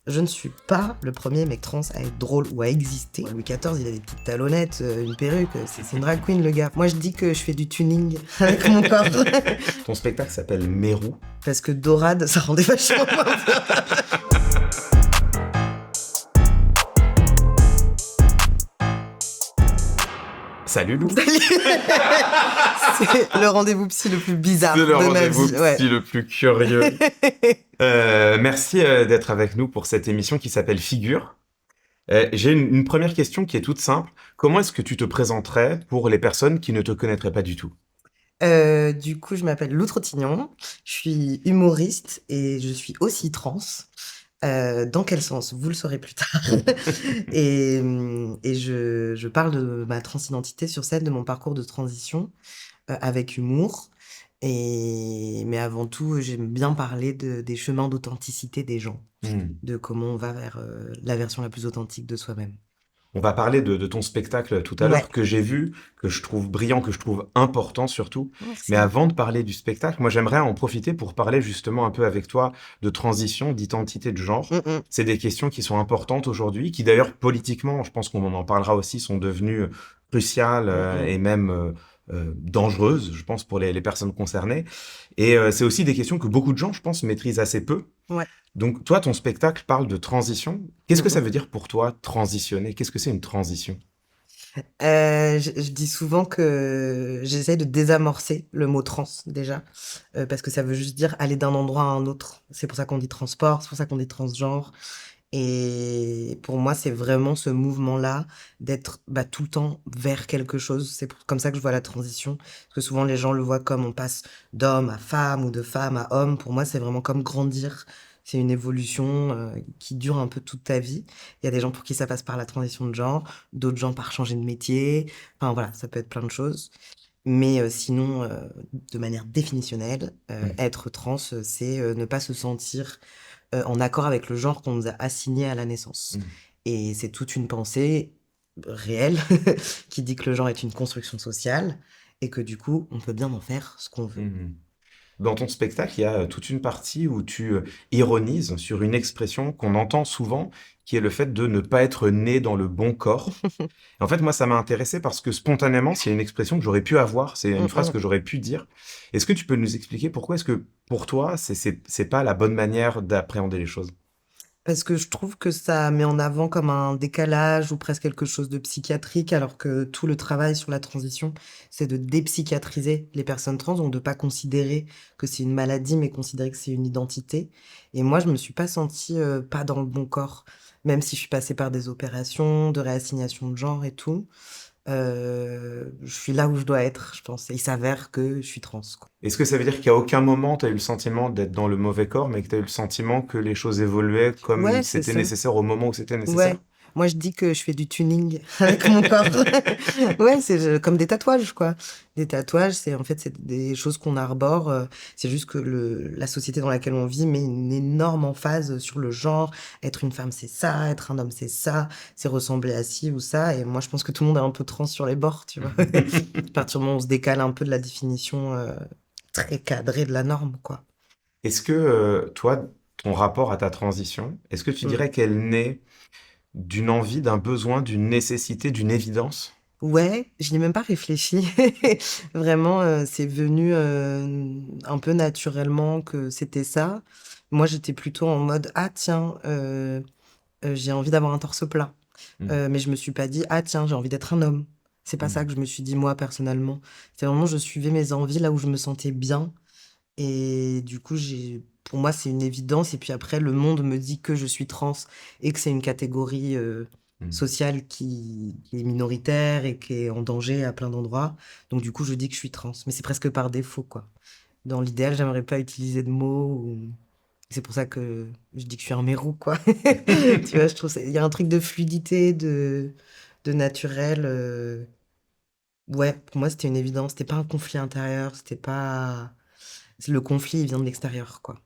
Je ne suis pas le premier mec trans à être drôle ou à exister. Louis XIV, il a des petites talonnettes, une perruque, c'est une drag queen le gars. Moi je dis que je fais du tuning avec mon corps. Ton spectacle s'appelle Mérou. Parce que dorade, ça rendait vachement moins bien. Salut Lou. C'est le rendez-vous psy le plus bizarre C'est le de ma rendez-vous vie. Ouais. psy le plus curieux. Merci d'être avec nous pour cette émission qui s'appelle Figure. J'ai une première question qui est toute simple. Comment est-ce que tu te présenterais pour les personnes qui ne te connaîtraient pas du tout? Du coup, je m'appelle Lou Trottignon, je suis humoriste et je suis aussi trans. Dans quel sens? Vous le saurez plus tard. Et je parle de ma transidentité sur scène, de mon parcours de transition, avec humour. Mais avant tout, j'aime bien parler des chemins d'authenticité des gens, de comment on va vers la version la plus authentique de soi-même. On va parler de ton spectacle tout à Ouais. l'heure que j'ai vu, que je trouve brillant, que je trouve important surtout. Merci. Mais avant de parler du spectacle, moi j'aimerais en profiter pour parler justement un peu avec toi de transition, d'identité de genre. C'est des questions qui sont importantes aujourd'hui, qui d'ailleurs politiquement, je pense qu'on en parlera aussi, sont devenues cruciales et même dangereuses, je pense, pour les personnes concernées. Et c'est aussi des questions que beaucoup de gens, je pense, maîtrisent assez peu. Ouais. Donc, toi, ton spectacle parle de transition. Qu'est-ce que ça veut dire pour toi, transitionner? Qu'est-ce que c'est une transition? Je dis souvent que j'essaie de désamorcer le mot trans, déjà, parce que ça veut juste dire aller d'un endroit à un autre. C'est pour ça qu'on dit transport, c'est pour ça qu'on dit transgenre. Et pour moi, c'est vraiment ce mouvement-là d'être tout le temps vers quelque chose. C'est comme ça que je vois la transition. Parce que souvent, les gens le voient comme on passe d'homme à femme ou de femme à homme. Pour moi, c'est vraiment comme grandir. C'est une évolution qui dure un peu toute ta vie. Il y a des gens pour qui ça passe par la transition de genre, d'autres gens par changer de métier. Enfin voilà, ça peut être plein de choses. Mais sinon, de manière définitionnelle, être trans, c'est ne pas se sentir en accord avec le genre qu'on nous a assigné à la naissance. Et c'est toute une pensée réelle qui dit que le genre est une construction sociale et que du coup, on peut bien en faire ce qu'on veut. Dans ton spectacle, il y a toute une partie où tu ironises sur une expression qu'on entend souvent, qui est le fait de ne pas être né dans le bon corps. Et en fait, moi, ça m'a intéressé parce que spontanément, c'est une expression que j'aurais pu avoir, c'est une phrase que j'aurais pu dire. Est-ce que tu peux nous expliquer pourquoi est-ce que pour toi, c'est pas la bonne manière d'appréhender les choses? Parce que je trouve que ça met en avant comme un décalage ou presque quelque chose de psychiatrique, alors que tout le travail sur la transition, c'est de dépsychiatriser les personnes trans, donc de pas considérer que c'est une maladie, mais considérer que c'est une identité. Et moi, je me suis pas sentie pas dans le bon corps, même si je suis passée par des opérations de réassignation de genre et tout. Je suis là où je dois être, je pense. Et il s'avère que je suis trans, quoi. Est-ce que ça veut dire qu'à aucun moment, tu as eu le sentiment d'être dans le mauvais corps, mais que tu as eu le sentiment que les choses évoluaient comme Ouais, c'est c'était ça. nécessaire au moment où c'était nécessaire? Ouais. Moi, je dis que je fais du tuning avec mon corps. Ouais, c'est comme des tatouages, quoi. Des tatouages, c'est des choses qu'on arbore. C'est juste que la société dans laquelle on vit met une énorme emphase sur le genre. Être une femme, c'est ça. Être un homme, c'est ça. C'est ressembler à ci ou ça. Et moi, je pense que tout le monde est un peu trans sur les bords, tu vois. À partir du moment où on se décale un peu de la définition très cadrée de la norme, quoi. Est-ce que toi, ton rapport à ta transition, est-ce que tu dirais qu'elle naît d'une envie, d'un besoin, d'une nécessité, d'une évidence? Ouais, je n'y ai même pas réfléchi. Vraiment, c'est venu un peu naturellement que c'était ça. Moi, j'étais plutôt en mode, ah tiens, j'ai envie d'avoir un torse plat. Mais je me suis pas dit, ah tiens, j'ai envie d'être un homme. C'est pas ça que je me suis dit moi personnellement. C'est vraiment, je suivais mes envies là où je me sentais bien. Et du coup, pour moi, c'est une évidence. Et puis après, le monde me dit que je suis trans et que c'est une catégorie sociale qui est minoritaire et qui est en danger à plein d'endroits. Donc du coup, je dis que je suis trans. Mais c'est presque par défaut, quoi. Dans l'idéal, j'aimerais pas utiliser de mots. C'est pour ça que je dis que je suis un mérou, quoi. Tu vois, je trouve il y a un truc de fluidité, de naturel. Ouais, pour moi, c'était une évidence. C'était pas un conflit intérieur. C'était pas... Le conflit, il vient de l'extérieur, quoi.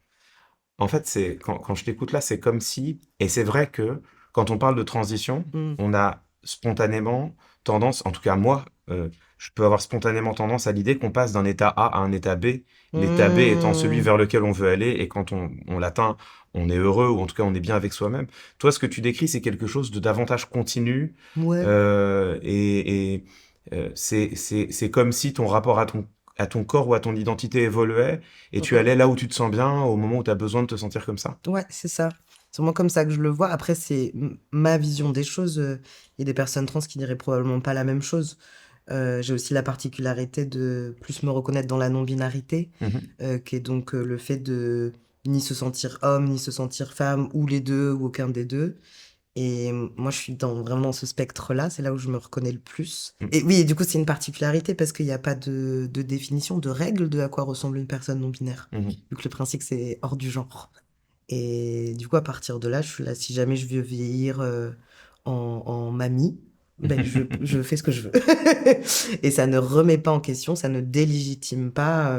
En fait, quand je t'écoute là, c'est comme si, et c'est vrai que quand on parle de transition, on a spontanément tendance, en tout cas moi, je peux avoir spontanément tendance à l'idée qu'on passe d'un état A à un état B, l'état B étant celui Mmh. vers lequel on veut aller, et quand on l'atteint, on est heureux, ou en tout cas on est bien avec soi-même. Toi, ce que tu décris, c'est quelque chose de davantage continu, Ouais. c'est comme si ton rapport à ton corps ou à ton identité évoluait, et Mmh tu mh. allais là où tu te sens bien, au moment où tu as besoin de te sentir comme ça. Ouais, c'est ça. C'est vraiment comme ça que je le vois. Après, c'est ma vision des choses. Il y a des personnes trans qui diraient probablement pas la même chose. J'ai aussi la particularité de plus me reconnaître dans la non-binarité, Mhm. qui est donc le fait de ni se sentir homme, ni se sentir femme, ou les deux, ou aucun des deux. Et moi, je suis dans vraiment ce spectre-là, c'est là où je me reconnais le plus. Mhm. Et oui, et du coup, c'est une particularité parce qu'il n'y a pas de définition, de règle de à quoi ressemble une personne non-binaire. Mhm. Vu que le principe, c'est hors du genre. Et du coup, à partir de là, je suis là, si jamais je veux vieillir en mamie, ben je fais ce que je veux. Et ça ne remet pas en question, ça ne délégitime pas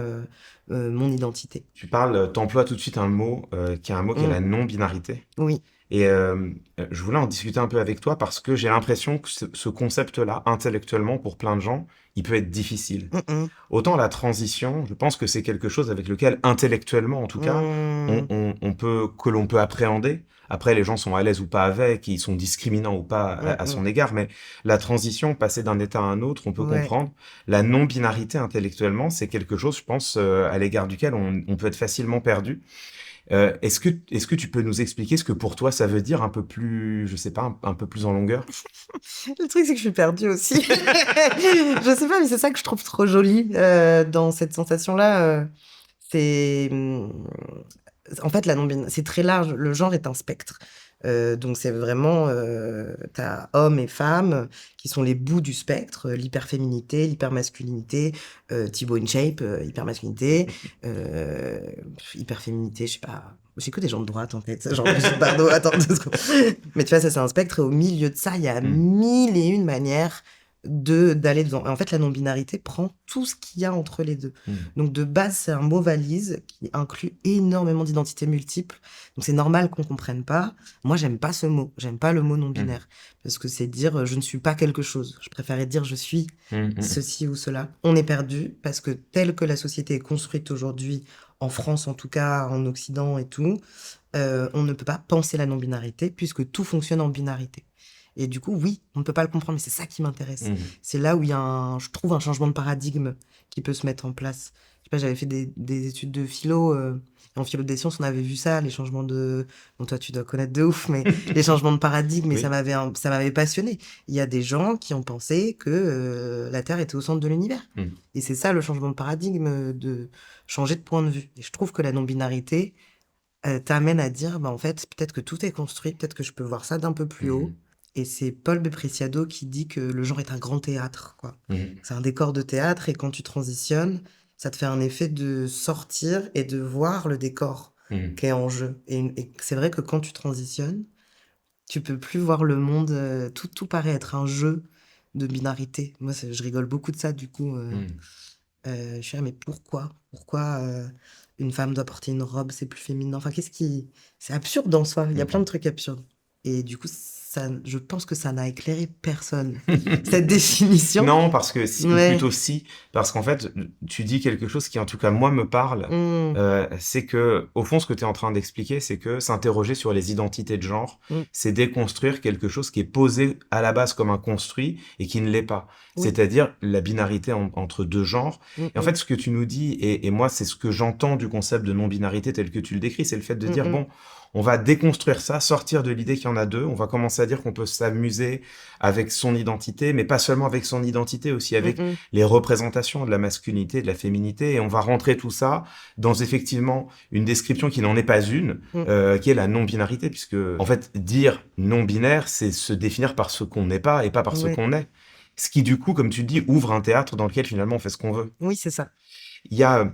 mon identité. Tu parles, t'emploies tout de suite un mot qui est un mot qui est Mm, la non-binarité. oui. Et je voulais en discuter un peu avec toi parce que j'ai l'impression que ce concept-là, intellectuellement, pour plein de gens, il peut être difficile. Mm, mm, Autant la transition, je pense que c'est quelque chose avec lequel, intellectuellement en tout cas, mm, que l'on peut appréhender. Après, les gens sont à l'aise ou pas avec, ils sont discriminants ou pas mm, à mm. son égard, mais la transition, passer d'un état à un autre, on peut Ouais. comprendre. La non-binarité intellectuellement, c'est quelque chose, je pense, à l'égard duquel on peut être facilement perdu. Est-ce que tu peux nous expliquer ce que pour toi ça veut dire un peu plus, je sais pas, un peu plus en longueur? Le truc, c'est que je suis perdue aussi. Je sais pas, mais c'est ça que je trouve trop joli dans cette sensation-là. C'est en fait la non c'est très large. Le genre est un spectre. Donc c'est vraiment t'as hommes et femmes qui sont les bouts du spectre, l'hyperféminité, l'hypermasculinité, Thibaut InShape, hypermasculinité, euh, hyperféminité, je sais pas. J'ai que des gens de droite en fait, genre Brigitte Bardot, attends 2 secondes. Mais tu vois, ça c'est un spectre et au milieu de ça, il y a Mmh. mille et une manières d'aller dedans. Et en fait, la non-binarité prend tout ce qu'il y a entre les deux. Mmh. Donc de base, c'est un mot valise qui inclut énormément d'identités multiples. Donc c'est normal qu'on comprenne pas. Moi, j'aime pas ce mot. J'aime pas le mot Mmh. non-binaire parce que c'est dire je ne suis pas quelque chose. Je préférais dire je suis Mmh. Mmh. ceci ou cela. On est perdu parce que telle que la société est construite aujourd'hui, en France en tout cas, en Occident et tout, on ne peut pas penser la non-binarité puisque tout fonctionne en binarité. Et du coup, oui, on ne peut pas le comprendre, mais c'est ça qui m'intéresse. Mmh. C'est là où il y a je trouve un changement de paradigme qui peut se mettre en place. Je sais pas, j'avais fait des études de philo. En philo des sciences, on avait vu ça, les changements de... Bon, toi, tu dois connaître de ouf, mais les changements de paradigme, et Oui. ça m'avait passionné. Il y a des gens qui ont pensé que la Terre était au centre de l'univers. Mmh. Et c'est ça le changement de paradigme, de changer de point de vue. Et je trouve que la non-binarité t'amène à dire, bah, en fait, peut-être que tout est construit, peut-être que je peux voir ça d'un peu plus Mmh. haut. Et c'est Paul B. Preciado qui dit que le genre est un grand théâtre, quoi. Mmh. C'est un décor de théâtre et quand tu transitionnes, ça te fait un effet de sortir et de voir le décor Mmh. qui est en jeu. Et c'est vrai que quand tu transitionnes, tu peux plus voir le monde, tout paraît être un jeu de binarité. Moi, je rigole beaucoup de ça, du coup. Mmh. Je suis là, mais pourquoi? Pourquoi une femme doit porter une robe, c'est plus féminin? Enfin, qu'est-ce qui... C'est absurde en soi, il y a plein de Mmh. trucs absurdes. Et du coup, ça, je pense que ça n'a éclairé personne, cette définition. Non, parce que si, ou Ouais. plutôt si, parce qu'en fait, tu dis quelque chose qui, en tout cas, moi, me parle. Mm, C'est que, au fond, ce que tu es en train d'expliquer, c'est que s'interroger sur les identités de genre, mm, c'est déconstruire quelque chose qui est posé à la base comme un construit et qui ne l'est pas. oui. C'est-à-dire la binarité entre deux genres. Mm, Et en mm, fait, ce que tu nous dis, et moi, c'est ce que j'entends du concept de non-binarité tel que tu le décris, c'est le fait de mm, dire, mm, bon, on va déconstruire ça, sortir de l'idée qu'il y en a deux, on va commencer à dire qu'on peut s'amuser avec son identité, mais pas seulement avec son identité, aussi mm, avec mm, les représentations de la masculinité, de la féminité, et on va rentrer tout ça dans effectivement une description qui n'en est pas une, mm. qui est la non-binarité, puisque en fait dire non-binaire, c'est se définir par ce qu'on n'est pas et pas par ce Ouais. qu'on est. Ce qui du coup, comme tu dis, ouvre un théâtre dans lequel finalement on fait ce qu'on veut. Oui, c'est ça. Il y a,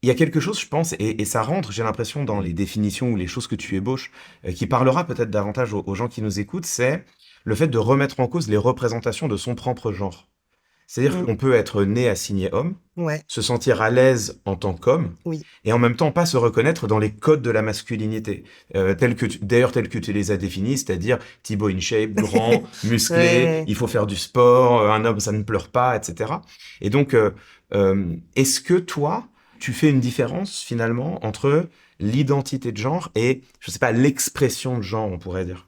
il y a quelque chose, je pense, et ça rentre, j'ai l'impression, dans les définitions ou les choses que tu ébauches, qui parlera peut-être davantage aux gens qui nous écoutent, c'est le fait de remettre en cause les représentations de son propre genre. C'est-à-dire Mmh. qu'on peut être né assigné homme, Ouais, se sentir à l'aise en tant qu'homme, oui. et en même temps pas se reconnaître dans les codes de la masculinité, tels que tu les as définis, c'est-à-dire Thibaut InShape, grand, musclé, Ouais. il faut faire du sport, un homme ça ne pleure pas, etc. Et donc, est-ce que toi, tu fais une différence finalement entre l'identité de genre et, je sais pas, l'expression de genre, on pourrait dire?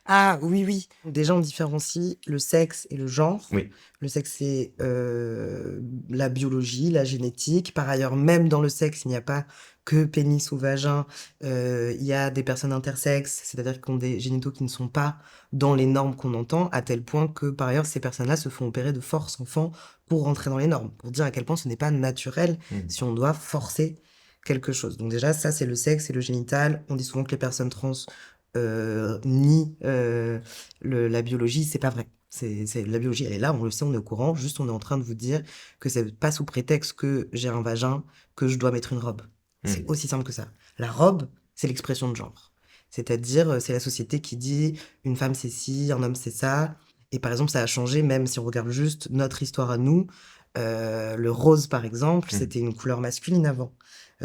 Ah oui, oui. Déjà, on différencie le sexe et le genre. Oui. Le sexe, c'est la biologie, la génétique. Par ailleurs, même dans le sexe, il n'y a pas que pénis ou vagin. Il y a des personnes intersexes, c'est-à-dire qui ont des génitaux qui ne sont pas dans les normes qu'on entend, à tel point que, par ailleurs, ces personnes-là se font opérer de force enfant pour rentrer dans les normes, pour dire à quel point ce n'est pas naturel Mmh. si on doit forcer quelque chose. Donc déjà, ça, c'est le sexe et le génital. On dit souvent que les personnes trans ni la biologie, c'est pas vrai. La biologie, elle est là, on le sait, on est au courant. Juste, on est en train de vous dire que c'est pas sous prétexte que j'ai un vagin que je dois mettre une robe. C'est Mmh. aussi simple que ça. La robe, c'est l'expression de genre. C'est-à-dire, c'est la société qui dit une femme c'est ci, un homme c'est ça. Et par exemple, ça a changé, même si on regarde juste notre histoire à nous. Le rose, par exemple, Mmh. c'était une couleur masculine avant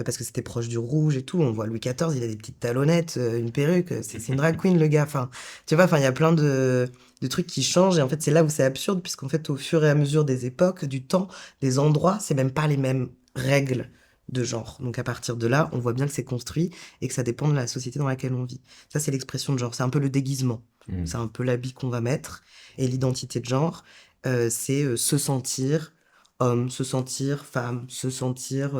parce que c'était proche du rouge et tout. On voit Louis XIV, il a des petites talonnettes, une perruque, c'est une drag queen le gars. Enfin, tu vois, enfin, il y a plein de trucs qui changent et en fait, c'est là où c'est absurde puisqu'en fait, au fur et à mesure des époques, du temps, des endroits, c'est même pas les mêmes règles de genre. Donc à partir de là, on voit bien que c'est construit et que ça dépend de la société dans laquelle on vit. Ça, c'est l'expression de genre. C'est un peu le déguisement. Mmh. C'est un peu l'habit qu'on va mettre. Et l'identité de genre, c'est se sentir homme, se sentir femme, se sentir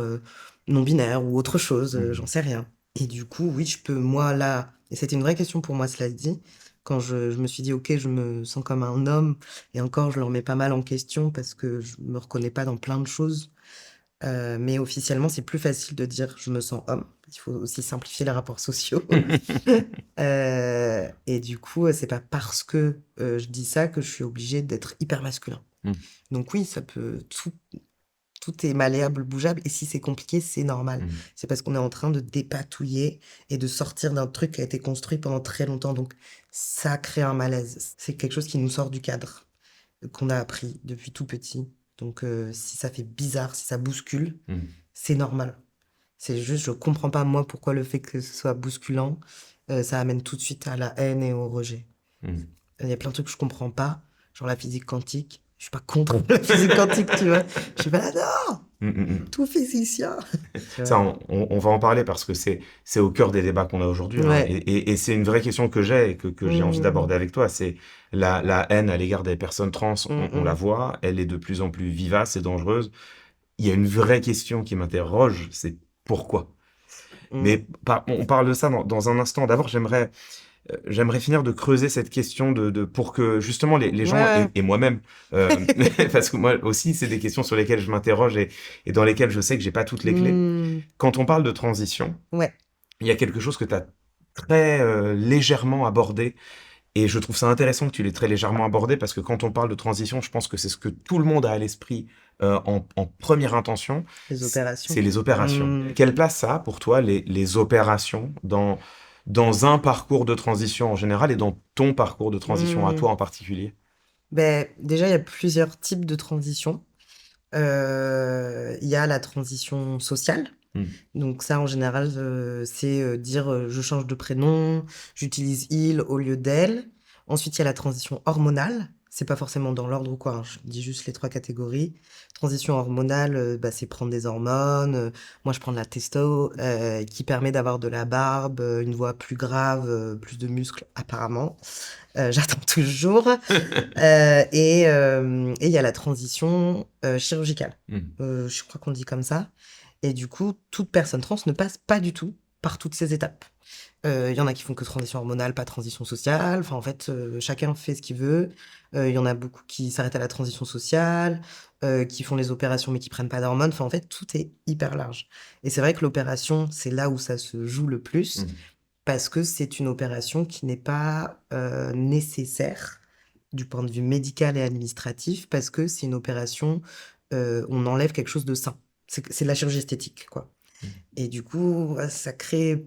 non-binaire ou autre chose, j'en Mmh. sais rien. Et du coup, oui, je peux, moi, là, et c'était une vraie question pour moi, cela dit, quand je me suis dit, ok, je me sens comme un homme, et encore, je le remets pas mal en question parce que je me reconnais pas dans plein de choses. Mais officiellement, c'est plus facile de dire je me sens homme. Il faut aussi simplifier les rapports sociaux. Et du coup, c'est pas parce que je dis ça que je suis obligée d'être hyper masculin. Mmh. Donc oui, ça peut tout est malléable, bougeable, et si c'est compliqué, c'est normal. Mmh. C'est parce qu'on est en train de dépatouiller et de sortir d'un truc qui a été construit pendant très longtemps. Donc ça crée un malaise. C'est quelque chose qui nous sort du cadre, qu'on a appris depuis tout petit. Donc si ça fait bizarre, si ça bouscule, Mmh. c'est normal. C'est juste, je comprends pas moi pourquoi le fait que ce soit bousculant, ça amène tout de suite à la haine et au rejet. Mmh. Il y a plein de trucs que je comprends pas, genre la physique quantique. Je suis pas contre la physique quantique, tu vois. Je suis pas là, non, Mmh. Mmh. tout physicien. Tu vois. Ça, on va en parler parce que c'est au cœur des débats qu'on a aujourd'hui, hein, Ouais. et c'est une vraie question que j'ai et que j'ai envie Mmh, d'aborder avec toi. C'est la haine à l'égard des personnes trans, mmh, on la mmh, voit, elle est de plus en plus vivace et dangereuse. Il y a une vraie question qui m'interroge, c'est pourquoi? mmh. Mais on parle de ça dans un instant. D'abord, j'aimerais finir de creuser cette question pour que justement les Ouais, gens ouais. et moi-même, parce que moi aussi, c'est des questions sur lesquelles je m'interroge et dans lesquelles je sais que j'ai pas toutes les clés. Mmh. Quand on parle de transition, Ouais. il y a quelque chose que tu as très légèrement abordé et je trouve ça intéressant que tu l'aies très légèrement abordé parce que quand on parle de transition, je pense que c'est ce que tout le monde a à l'esprit en première intention, Les c'est opérations. les opérations. Mmh. Quelle place ça a pour toi les opérations dans un parcours de transition en général et dans ton parcours de transition à Mmh. toi en particulier? Ben, déjà, il y a plusieurs types de transitions. Il y a la transition sociale. Mmh. Donc ça, en général, c'est dire je change de prénom, j'utilise il au lieu d'elle. Ensuite, il y a la transition hormonale. C'est pas forcément dans l'ordre ou quoi, hein, je dis juste les trois catégories. Transition hormonale, bah, c'est prendre des hormones. Moi, je prends de la testo, qui permet d'avoir de la barbe, une voix plus grave, plus de muscles, apparemment. J'attends toujours. Et il y a la transition chirurgicale. Mmh. Je crois qu'on dit comme ça. Et du coup, toute personne trans ne passe pas du tout par toutes ces étapes. Il y en a qui font que transition hormonale, pas transition sociale. Enfin, en fait, chacun fait ce qu'il veut. Il y en a beaucoup qui s'arrêtent à la transition sociale, qui font les opérations mais qui prennent pas d'hormones. Enfin, en fait, tout est hyper large. Et c'est vrai que l'opération, c'est là où ça se joue le plus, Mmh. parce que c'est une opération qui n'est pas nécessaire du point de vue médical et administratif, parce que c'est une opération, on enlève quelque chose de sain. C'est de la chirurgie esthétique, quoi. Mmh. Et du coup, ouais, ça crée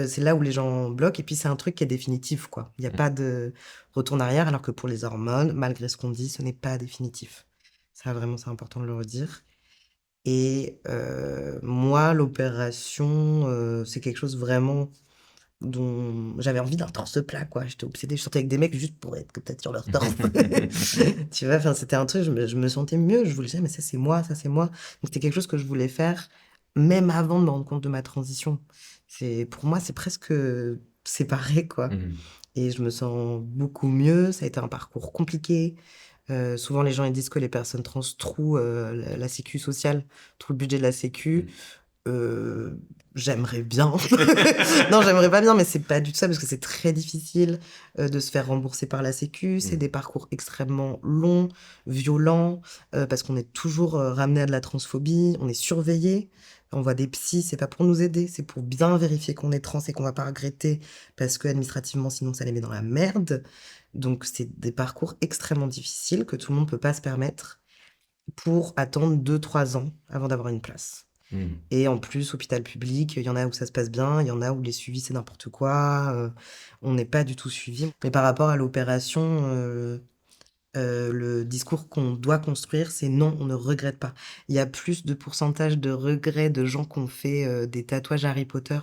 c'est là où les gens bloquent et puis c'est un truc qui est définitif, quoi. Il y a Mmh. pas de retour en arrière alors que pour les hormones, malgré ce qu'on dit, ce n'est pas définitif. Ça, vraiment, c'est important de le redire. Et moi, l'opération, c'est quelque chose vraiment dont j'avais envie d'un torse plat, quoi. J'étais obsédée, je sortais avec des mecs juste pour être peut-être sur leur torse. Tu vois? Enfin, c'était un truc, je me sentais mieux, je voulais dire: «Mais ça, c'est moi, ça, c'est moi». Donc c'était quelque chose que je voulais faire, même avant de me rendre compte de ma transition. Pour moi, c'est presque, séparé, quoi. Mmh. Et je me sens beaucoup mieux. Ça a été un parcours compliqué. Souvent, les gens, ils disent que les personnes trans trouent, la sécu sociale, trouent le budget de la sécu. Mmh. Heu, J'aimerais bien. Non, j'aimerais pas bien, mais c'est pas du tout ça parce que c'est très difficile, de se faire rembourser par la sécu. C'est Mmh. des parcours extrêmement longs, violents, parce qu'on est toujours, ramenés à de la transphobie, on est surveillés. On voit des psys, c'est pas pour nous aider, c'est pour bien vérifier qu'on est trans et qu'on va pas regretter parce qu'administrativement, sinon ça les met dans la merde. Donc c'est des parcours extrêmement difficiles que tout le monde peut pas se permettre pour attendre 2-3 ans avant d'avoir une place. Mmh. Et en plus, hôpital public, il y en a où ça se passe bien, il y en a où les suivis, c'est n'importe quoi, on n'est pas du tout suivi. Mais par rapport à l'opération, le discours qu'on doit construire, c'est: «Non, on ne regrette pas». Il y a plus de pourcentage de regrets de gens qui ont fait, des tatouages Harry Potter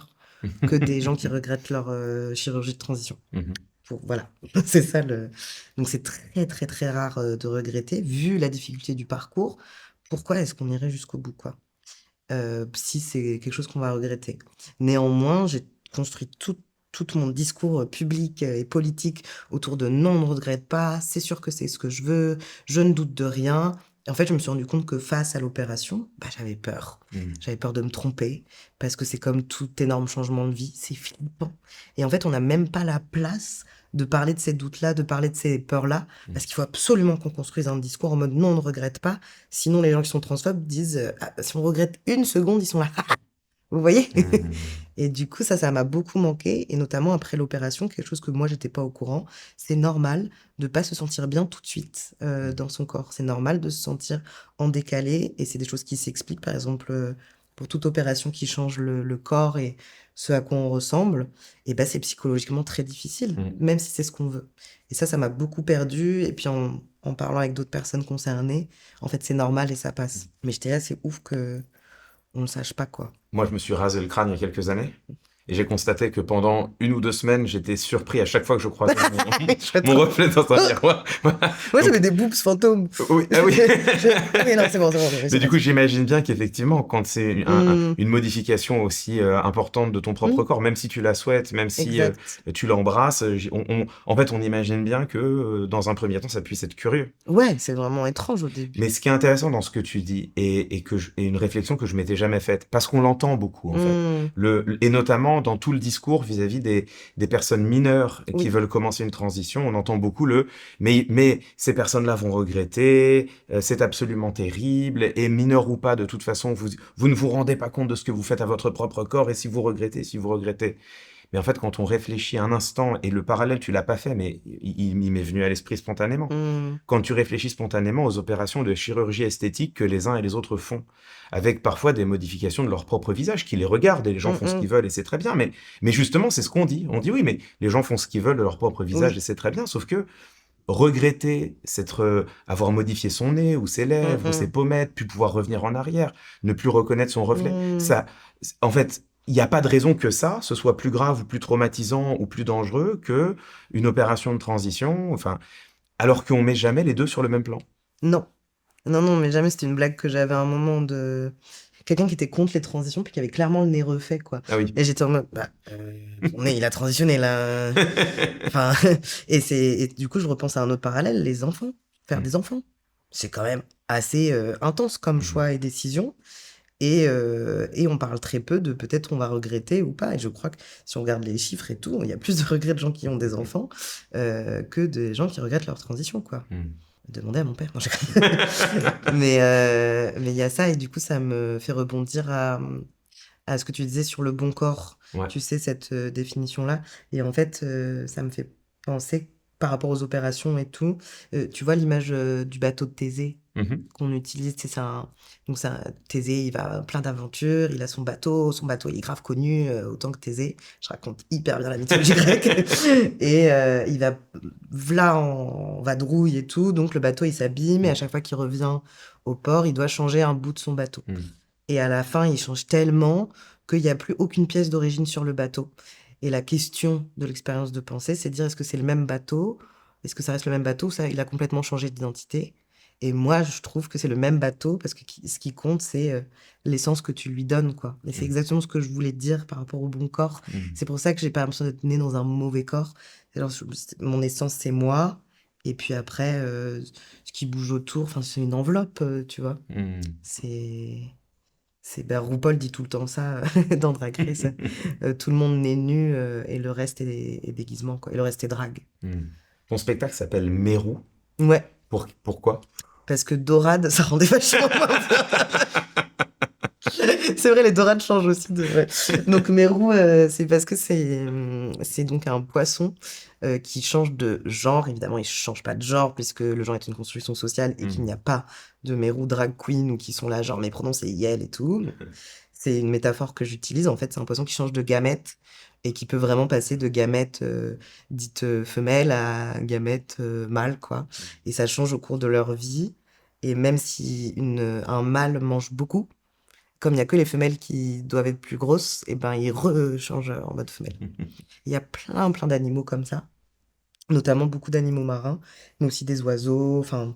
que des gens qui regrettent leur, chirurgie de transition. Mmh. Voilà, c'est ça le donc c'est très, très, très rare, de regretter vu la difficulté du parcours. Pourquoi est-ce qu'on irait jusqu'au bout, quoi? Si c'est quelque chose qu'on va regretter. Néanmoins, j'ai construit tout mon discours, public, et politique autour de: «Non, on ne regrette pas, c'est sûr que c'est ce que je veux, je ne doute de rien». Et en fait, je me suis rendu compte que face à l'opération, bah, j'avais peur. Mmh. J'avais peur de me tromper parce que c'est comme tout énorme changement de vie, c'est flippant. Et en fait, on n'a même pas la place de parler de ces doutes-là, de parler de ces peurs-là, Mmh. parce qu'il faut absolument qu'on construise un discours en mode: «Non, on ne regrette pas». Sinon, les gens qui sont transphobes disent, «Ah, si on regrette une seconde, ils sont là». Vous voyez? Mmh. Et du coup, ça m'a beaucoup manqué et notamment après l'opération, quelque chose que moi, j'étais pas au courant. C'est normal de pas se sentir bien tout de suite, Mmh. dans son corps. C'est normal de se sentir en décalé et c'est des choses qui s'expliquent. Par exemple, pour toute opération qui change le corps et ce à quoi on ressemble, et ben c'est psychologiquement très difficile, Mmh. même si c'est ce qu'on veut. Et ça m'a beaucoup perdue et puis en parlant avec d'autres personnes concernées, en fait, c'est normal et ça passe. Mais j'étais là: «C'est ouf qu'on ne le sache pas, quoi». Moi, je me suis rasé le crâne il y a quelques années et j'ai constaté que pendant 1 ou 2 semaines, j'étais surpris à chaque fois que je croisais mon Je fais mon trop. reflet dans un miroir. Voilà, Moi, donc j'avais des boobs fantômes. oui, ah oui. Oui, non, c'est bon, j'ai Mais du coup, compris. j'imagine bien qu'effectivement, quand c'est Mmh. une modification aussi, importante de ton Mmh. propre corps, même si tu la souhaites, même si, Exact. tu l'embrasses, j on en fait, on imagine bien que, dans un premier temps, ça puisse être curieux. Ouais, c'est vraiment étrange au début. Mais ce qui est intéressant dans ce que tu dis et une réflexion que je m'étais jamais faite, parce qu'on l'entend beaucoup, en fait, Mmh. et notamment dans tout le discours vis-à-vis des personnes mineures qui Oui. veulent commencer une transition, on entend beaucoup «Mais ces personnes-là vont regretter, c'est absolument terrible et mineurs ou pas, de toute façon, vous ne vous rendez pas compte de ce que vous faites à votre propre corps et si vous regrettez». Mais en fait, quand on réfléchit un instant et le parallèle, tu l'as pas fait, mais il m'est venu à l'esprit spontanément. Mmh. Quand tu réfléchis spontanément aux opérations de chirurgie esthétique que les uns et les autres font, avec parfois des modifications de leur propre visage, qui les regardent et les gens Mmh font ce mh. qu'ils veulent et c'est très bien, mais justement, c'est ce qu'on dit. On dit oui, mais les gens font ce qu'ils veulent de leur propre visage et Oui. c'est très bien, sauf que regretter avoir modifié son nez ou ses Mmh lèvres ou ses mh. pommettes, puis pouvoir revenir en arrière, ne plus reconnaître son reflet, Mmh. ça, en fait, il n'y a pas de raison que ça, ce soit plus grave ou plus traumatisant ou plus dangereux que une opération de transition, enfin, alors qu'on met jamais les 2 sur le même plan. Non. Non, non, mais jamais, c'était une blague que j'avais à un moment de quelqu'un qui était contre les transitions, puis qui avait clairement le nez refait, quoi. Ah oui. Et j'étais en mode: «Bah, ton nez, il a transitionné là, enfin». Et du coup, je repense à un autre parallèle, les enfants. Faire Mmh. des enfants. C'est quand même assez, intense comme Mmh. choix et décision. Et on parle très peu de peut-être on va regretter ou pas. Et je crois que si on regarde les chiffres et tout, il y a plus de regrets de gens qui ont des enfants, que des gens qui regrettent leur transition, quoi. Mmh. Demandez à mon père. Non, je rigole. Mais il y a ça et du coup, ça me fait rebondir à ce que tu disais sur le bon corps. Ouais. Tu sais, cette, définition-là. Et en fait, ça me fait penser par rapport aux opérations et tout, tu vois l'image, du bateau de Thésée? Mmh. qu'on utilise. Donc Thésée, il va plein d'aventures, il a son bateau il est grave connu, autant que Thésée. Je raconte hyper bien la mythologie grecque. Et il va v'là en vadrouille et tout, donc le bateau il s'abîme, et à chaque fois qu'il revient au port, il doit changer un bout de son bateau. Mmh. Et à la fin, il change tellement qu'il n'y a plus aucune pièce d'origine sur le bateau. Et la question de l'expérience de pensée, c'est de dire est-ce que c'est le même bateau? Est-ce que ça reste le même bateau? Ça, il a complètement changé d'identité. Et moi, je trouve que c'est le même bateau parce que ce qui compte, c'est l'essence que tu lui donnes, quoi. Et c'est Mmh. exactement ce que je voulais dire par rapport au bon corps. Mmh. C'est pour ça que j'ai pas l'impression d'être née dans un mauvais corps. Genre, mon essence, c'est moi. Et puis après, ce qui bouge autour, enfin, c'est une enveloppe, tu vois. Mmh. C'est RuPaul dit tout le temps ça dans Drag Race. Tout le monde naît nu et le reste est déguisement, quoi. Et le reste est drague. Mmh. Ton spectacle s'appelle Mérou. Ouais, Pourquoi? parce que dorade, ça rendait vachement moins bien. C'est vrai, les dorades changent aussi de. Ouais. Donc Mérou, c'est parce que c'est donc un poisson qui change de genre. Évidemment, il change pas de genre puisque le genre est une construction sociale et qu'il Mmh. n'y a pas de Mérou drag queen ou qui sont là, genre mes pronoms c'est Yel et tout. C'est une métaphore que j'utilise. En fait, c'est un poisson qui change de gamète et qui peut vraiment passer de gamète dite femelle à gamète mâle, quoi. Et ça change au cours de leur vie. Et même si un mâle mange beaucoup, comme il n'y a que les femelles qui doivent être plus grosses, et ben il rechange en mode femelle. Il y a plein, plein d'animaux comme ça, notamment beaucoup d'animaux marins, mais aussi des oiseaux. Enfin,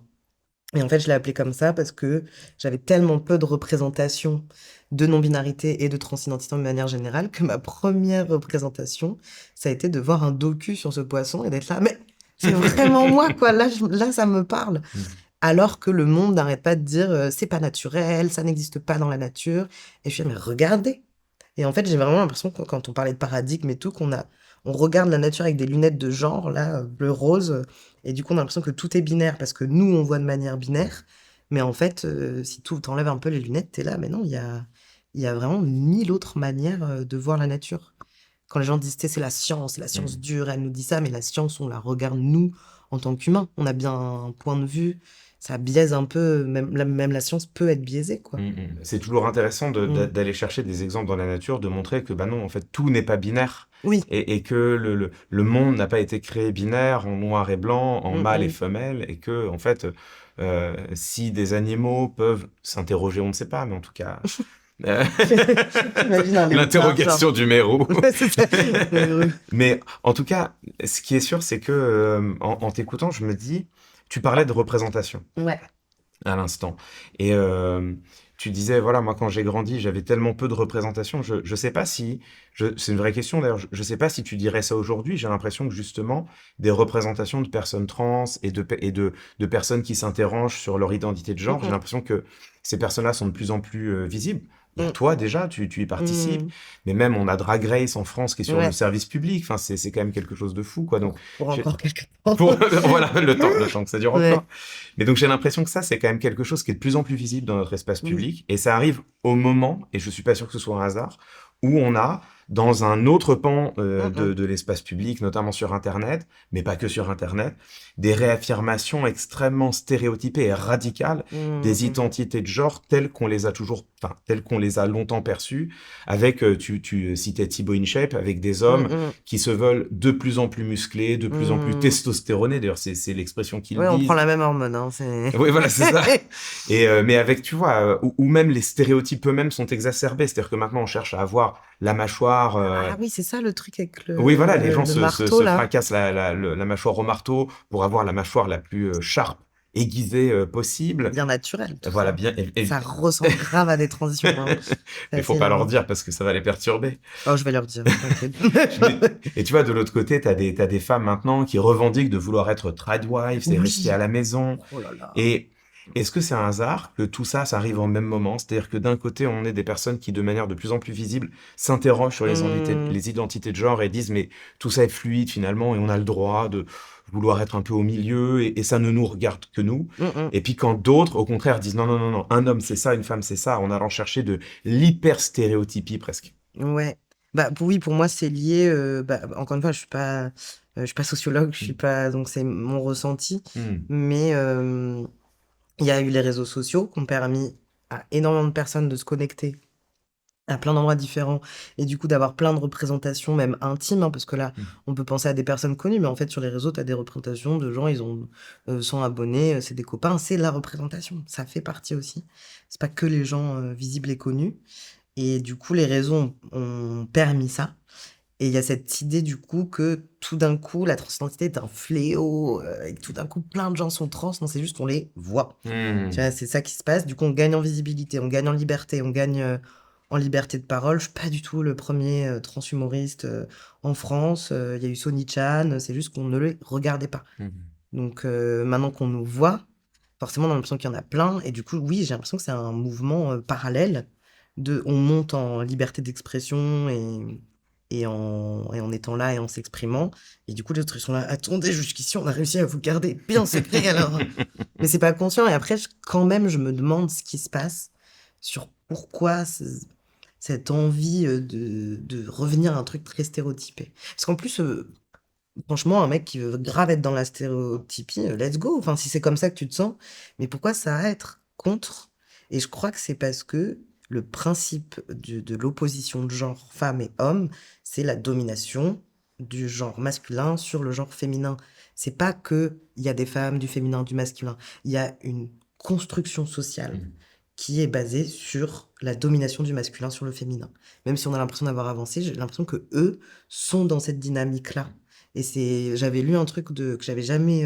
et en fait, je l'ai appelé comme ça parce que j'avais tellement peu de représentation de non-binarité et de transidentité de manière générale que ma première représentation, ça a été de voir un docu sur ce poisson et d'être là, mais c'est vraiment moi, quoi. Là, ça me parle. Mmh. Alors que le monde n'arrête pas de dire c'est pas naturel, ça n'existe pas dans la nature. Et je suis là, mais regardez. Et en fait, j'ai vraiment l'impression que quand on parlait de paradigme et tout, on regarde la nature avec des lunettes de genre, là, bleu-rose, et du coup, on a l'impression que tout est binaire parce que nous, on voit de manière binaire. Mais en fait, si t'enlèves un peu les lunettes, t'es là, mais non, il y a vraiment 1000 autres manières de voir la nature. Quand les gens disent, c'est la science Mmh. dure, elle nous dit ça, mais la science, on la regarde nous en tant qu'humains. On a bien un point de vue, ça biaise un peu, même la science peut être biaisée, quoi. Mmh mh. C'est toujours intéressant Mm. d'aller chercher des exemples dans la nature, de montrer que, bah, non, en fait, tout n'est pas binaire Oui. et que le monde n'a pas été créé binaire, en noir et blanc, en Mm, mâle et mm. femelle et que en fait, si des animaux peuvent s'interroger, on ne sait pas, mais en tout cas, heu, T'imagines un léopard, genre. l'interrogation du mérou. Ouais, c'est ça. Heureux. Mais en tout cas, ce qui est sûr, c'est que, en t'écoutant, je me dis tu parlais de représentation. Ouais. À l'instant et tu disais: «Voilà, moi, quand j'ai grandi, j'avais tellement peu de représentation». Je sais pas si c'est une vraie question d'ailleurs, je sais pas si tu dirais ça aujourd'hui. J'ai l'impression que justement, des représentations de personnes trans et de personnes qui s'interrogent sur leur identité de Mm, genre, j'ai mm, l'impression que ces personnes-là sont de plus en plus, visibles. Il y a mm, toi déjà, tu y participes, mm. mais même on a Drag Race en France qui est sur le Ouais. service public. Enfin, c'est quand même quelque chose de fou, quoi, donc Pour j'ai encore quelques temps. pour voilà, le temps que ça dure Ouais. encore. Mais donc j'ai l'impression que ça, c'est quand même quelque chose qui est de plus en plus visible dans notre espace Oui. public et ça arrive au moment, et je suis pas sûr que ce soit un hasard, où on a, dans un autre pan, Mm, mm. de l'espace public, notamment sur internet, mais pas que sur internet, des réaffirmations extrêmement stéréotypées et radicales Mm, des mm. identités de genre telles qu'on les a longtemps perçues avec, tu citais Thibaut InShape, avec des Mm, hommes mm. qui se veulent de plus en plus musclés, de plus en plus Mm. testostéronés. D'ailleurs, c'est l'expression qu'ils Ouais, on prend disent. la même hormone, hein, c'est... Oui, voilà, c'est ça. Et mais avec, tu vois, où même les stéréotypes eux-mêmes sont exacerbés. C'est-à-dire que maintenant, on cherche à avoir la mâchoire. Ah oui, c'est ça le truc avec Oui, voilà, les gens le se, se, marteau, se là. fracassent la mâchoire au marteau pour avoir la mâchoire la plus sharp, aiguisée C'est possible. bien naturel, tout Voilà, ça. bien. Ça ressemble grave à des transitions, hein. C'est Mais faut assez pas leur énervant. dire parce que ça va les perturber. Oh, je vais leur dire, t'inquiète. Mais, et tu vois, de l'autre côté, t'as des femmes maintenant qui revendiquent de vouloir être tradwives, c'est rester à Oui. la maison. Oh là là. Et est-ce que c'est un hasard que tout ça, ça arrive au même moment? C'est-à-dire que d'un côté, on est des personnes qui, de manière de plus en plus visible, s'interrogent sur Hmm. les identités de genre et disent, mais tout ça est fluide finalement et on a le droit de vouloir être un peu au milieu et ça ne nous regarde que nous. Mm, mm. Et puis quand d'autres, au contraire, disent, non, non, non, non, un homme c'est ça, une femme c'est ça, en allant chercher de l'hyper-stéréotypie presque. Ouais. Bah, oui, pour moi, c'est lié. Bah, encore une fois, je suis pas sociologue, je suis Mm. pas. Donc, c'est mon ressenti. Mm. Mais Il y a eu les réseaux sociaux qui ont permis à énormément de personnes de se connecter à plein d'endroits différents et du coup d'avoir plein de représentations même intimes, hein, parce que là, Mmh. on peut penser à des personnes connues, mais en fait sur les réseaux, tu as des représentations de gens, ils ont 100 abonnés, c'est des copains, c'est la représentation, ça fait partie aussi. C'est pas que les gens visibles et connus. Et du coup, les réseaux ont permis ça. Et il y a cette idée du coup que tout d'un coup, la transidentité est un fléau, et que tout d'un coup, plein de gens sont trans. Non, c'est juste qu'on les voit. Tu Mmh. vois, c'est ça qui se passe. Du coup, on gagne en visibilité, on gagne en liberté, on gagne en liberté de parole. Je suis pas du tout le premier transhumoriste en France. Il y a eu Sony Chan, c'est juste qu'on ne le regardait pas. Mmh. Donc maintenant qu'on nous voit, forcément, on a l'impression qu'il y en a plein. Et du coup, oui, j'ai l'impression que c'est un mouvement parallèle de on monte en liberté d'expression et en étant là et en s'exprimant. Et du coup, les autres, ils sont là, attendez, jusqu'ici, on a réussi à vous garder bien secret alors. Mais c'est pas conscient. Et après, quand même, je me demande ce qui se passe sur pourquoi cette envie de revenir à un truc très stéréotypé. Parce qu'en plus, franchement, un mec qui veut grave être dans la stéréotypie, let's go. Enfin, si c'est comme ça que tu te sens, mais pourquoi ça va être contre? Et je crois que c'est parce que le principe de l'opposition de genre femme et homme, c'est la domination du genre masculin sur le genre féminin. C'est pas que il y a des femmes, du féminin, du masculin. Il y a une construction sociale Mmh. qui est basée sur la domination du masculin sur le féminin. Même si on a l'impression d'avoir avancé, j'ai l'impression que eux sont dans cette dynamique-là. Et j'avais lu un truc que j'avais jamais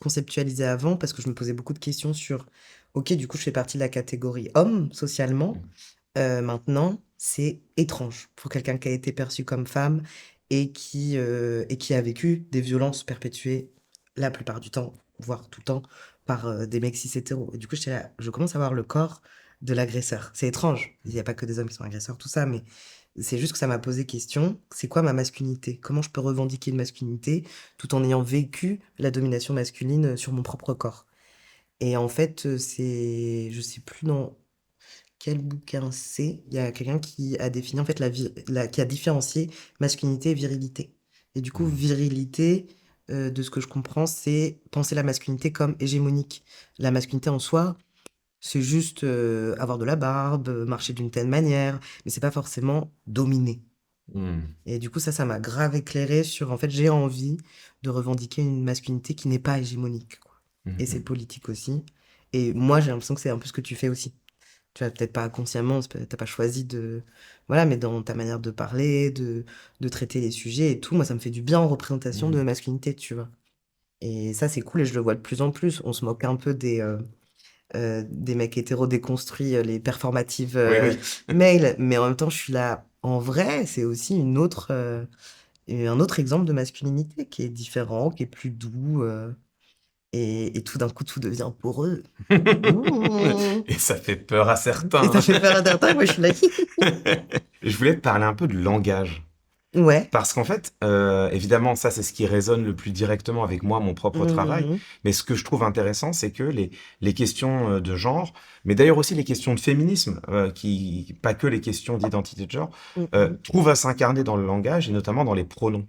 conceptualisé avant parce que je me posais beaucoup de questions sur, ok, du coup, je fais partie de la catégorie homme socialement. Mmh. Maintenant, c'est étrange pour quelqu'un qui a été perçu comme femme et qui a vécu des violences perpétuées la plupart du temps, voire tout le temps, par des mecs cis hétéros. Et du coup, je commence à voir le corps de l'agresseur. C'est étrange. Il n'y a pas que des hommes qui sont agresseurs, tout ça, mais c'est juste que ça m'a posé question. C'est quoi ma masculinité? Comment je peux revendiquer une masculinité tout en ayant vécu la domination masculine sur mon propre corps? Et en fait, je sais plus dans quel bouquin c'est. Il y a quelqu'un qui a défini, en fait, qui a différencié masculinité et virilité. Et du coup, Mmh. virilité, de ce que je comprends, c'est penser la masculinité comme hégémonique. La masculinité en soi, c'est juste avoir de la barbe, marcher d'une telle manière, mais c'est pas forcément dominer. Mmh. Et du coup, ça m'a grave éclairé sur, en fait, j'ai envie de revendiquer une masculinité qui n'est pas hégémonique, quoi. Mmh Et c'est mh. politique aussi. Et moi, j'ai l'impression que c'est un peu ce que tu fais aussi. Tu vois, peut-être pas consciemment, t'as pas choisi de... Voilà, mais dans ta manière de parler, de traiter les sujets et tout, moi, ça me fait du bien en représentation Mmh. de masculinité, tu vois. Et ça, c'est cool et je le vois de plus en plus. On se moque un peu des mecs hétéros déconstruits, les performatives Oui, oui. male, mais en même temps, je suis là. En vrai, c'est aussi un autre exemple de masculinité qui est différent, qui est plus doux, et tout d'un coup, tout devient poreux. Mmh. Et ça fait peur à Et certains. ça fait peur à certains, moi je suis là. Je voulais te parler un peu de langage. Ouais. Parce qu'en fait, évidemment, ça, c'est ce qui résonne le plus directement avec moi, mon propre travail. Mmh. Mais ce que je trouve intéressant, c'est que les questions de genre, mais d'ailleurs aussi les questions de féminisme, pas que les questions d'identité de genre, Mmh mh. trouvent à s'incarner dans le langage et notamment dans les pronoms.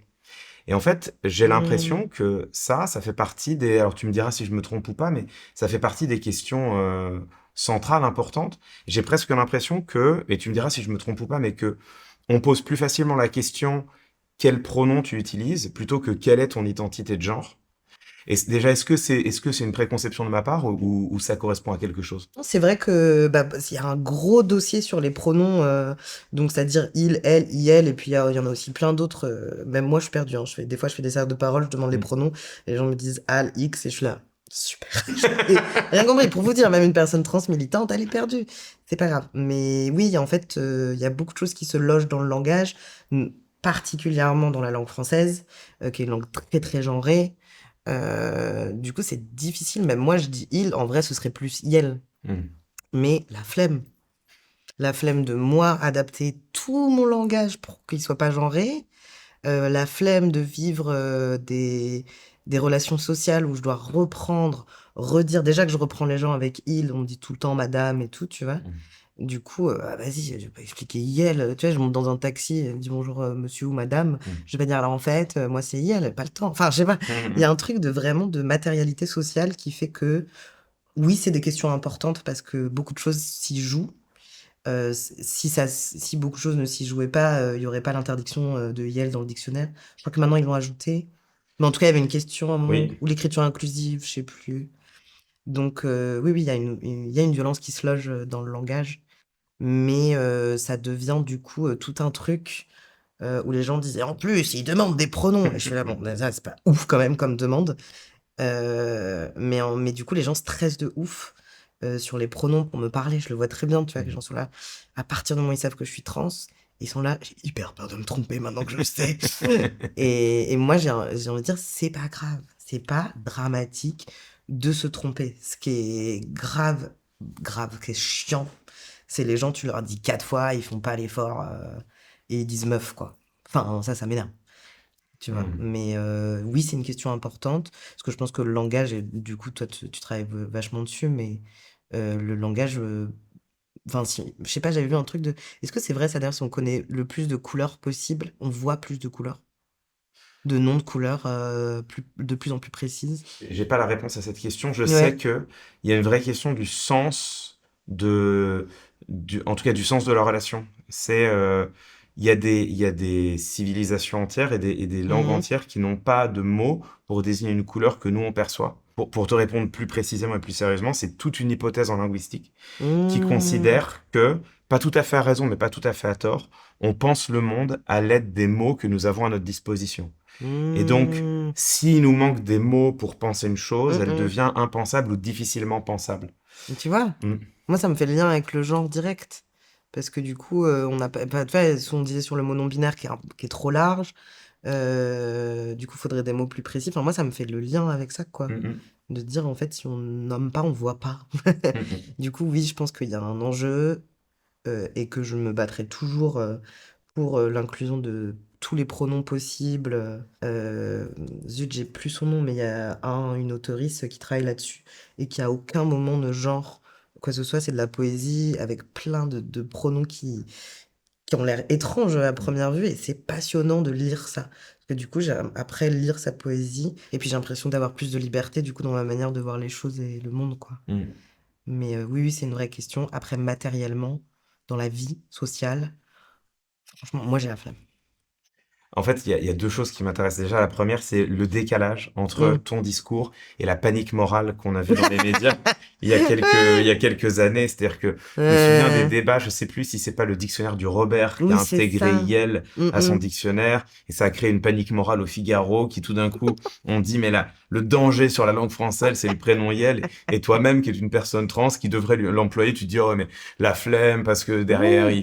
Et en fait, j'ai Mmh. l'impression que ça fait partie des... Alors tu me diras si je me trompe ou pas, mais ça fait partie des questions centrales, importantes. J'ai presque l'impression que, et tu me diras si je me trompe ou pas, mais que on pose plus facilement la question quel pronom tu utilises plutôt que quelle est ton identité de genre. Et déjà, est-ce que c'est une préconception de ma part ou ça correspond à quelque chose? Non, c'est vrai que, bah, il y a un gros dossier sur les pronoms, donc c'est-à-dire il, elle, IL et puis il y en a aussi plein d'autres, même moi je suis perdue, hein. Des fois je fais des cercles de parole, je demande les Mm. pronoms, et les gens me disent al, X et je suis là: «Super». J'ai rien compris. Pour vous dire, même une personne trans militante, elle est perdue. C'est pas grave. Mais oui, en fait, il y a beaucoup de choses qui se logent dans le langage, particulièrement dans la langue française, qui est une langue très, très genrée. Du coup, c'est difficile. Même moi, je dis il, en vrai, ce serait plus iel. Mm. Mais la flemme. La flemme de moi adapter tout mon langage pour qu'il soit pas genré. La flemme de vivre des relations sociales où je dois reprendre, redire. Déjà que je reprends les gens avec il, on me dit tout le temps madame et tout, tu vois. Mm. Du coup, ah, vas-y, je vais pas expliquer IEL. Tu vois, je monte dans un taxi, elle me dit bonjour monsieur ou madame. Mm. Je vais dire alors en fait, moi c'est IEL, pas le temps. Enfin, je sais pas. Il y a Mm. un truc de vraiment de matérialité sociale qui fait que Oui, c'est des questions importantes parce que beaucoup de choses s'y jouent. Si beaucoup de choses ne s'y jouaient pas, il y aurait pas l'interdiction, de Yel dans le dictionnaire. Je crois que maintenant ils l'ont ajouté. Mais en tout cas, il y avait une question à un moment Oui. ou l'écriture inclusive, je sais plus. Donc oui, oui, il y a une violence qui se loge, dans le langage, mais ça devient du coup, tout un truc, où les gens disaient: «En plus, ils demandent des pronoms» et je suis là: «Bon, déjà, c'est pas ouf quand même comme demande». Mais du coup, les gens stressent de ouf, sur les pronoms pour me parler. Je le vois très bien, tu vois? Que les gens sont là, à partir du moment où ils savent que je suis trans, ils sont là: «J'ai hyper peur de me tromper maintenant que je le sais». Et moi, j'ai envie de dire: «C'est pas grave, c'est pas dramatique de se tromper». Ce qui est grave, qui est chiant, c'est les gens, tu leur dis 4 fois, ils font pas l'effort, et ils disent meuf, quoi. Enfin, ça m'énerve. Tu vois? Mmh. Mais oui, c'est une question importante parce que je pense que le langage et du coup, toi, tu travailles vachement dessus, mais le langage, enfin, si, je sais pas, j'avais vu un truc de est-ce que c'est vrai ça d'ailleurs, si on connaît le plus de couleurs possible, on voit plus de couleurs? De noms de couleurs, de plus en plus précises? J'ai pas la réponse à cette question. Je sais Ouais. qu'il y a une vraie question du sens de, en tout cas du sens de la relation. Il y a des civilisations entières et des langues Mmh mh. entières qui n'ont pas de mots pour désigner une couleur que nous on perçoit. Pour te répondre plus précisément et plus sérieusement, c'est toute une hypothèse en linguistique qui Mmh. considère que, pas tout à fait à raison, mais pas tout à fait à tort, on pense le monde à l'aide des mots que nous avons à notre disposition. Et donc, Mmh. s'il nous manque des mots pour penser une chose, Mmh elle mh. devient impensable ou difficilement pensable. Tu vois? Mmh. Moi, ça me fait le lien avec le genre direct. Parce que du coup, on n'a pas tu vois, ce qu'on disait sur le mot non binaire qui est trop large, du coup, faudrait des mots plus précis. Enfin, moi, ça me fait le lien avec ça, quoi. Mmh mh. De dire, en fait, si on nomme pas, on voit pas. Mmh mh. Du coup, oui, je pense qu'il y a un enjeu, et que je me battrai toujours, pour, l'inclusion de tous les pronoms possibles, zut, j'ai plus son nom, mais il y a une auteurice qui travaille là-dessus et qui à aucun moment ne genre quoi que ce soit. C'est de la poésie avec plein de pronoms qui ont l'air étranges à Mmh. première vue et c'est passionnant de lire ça. Parce que du coup, j'ai après lire sa poésie et puis j'ai l'impression d'avoir plus de liberté, du coup, dans ma manière de voir les choses et le monde, quoi. Mmh. Mais oui, oui, c'est une vraie question. Après, matériellement, dans la vie sociale, franchement, moi, j'ai la flemme. En fait, il y a 2 choses qui m'intéressent. Déjà, la première, c'est le décalage entre Mmh. ton discours et la panique morale qu'on a vue dans les médias il y a quelques années. C'est-à-dire que je me souviens des débats, je sais plus si c'est pas le dictionnaire du Robert qui a Oui, c'est intégré ça. Yel Mmh à son mh. dictionnaire et ça a créé une panique morale au Figaro qui tout d'un coup ont dit mais là, le danger sur la langue française, c'est le prénom Yel et toi-même qui es une personne trans qui devrait l'employer, tu te dis oh mais la flemme parce que derrière Ouais,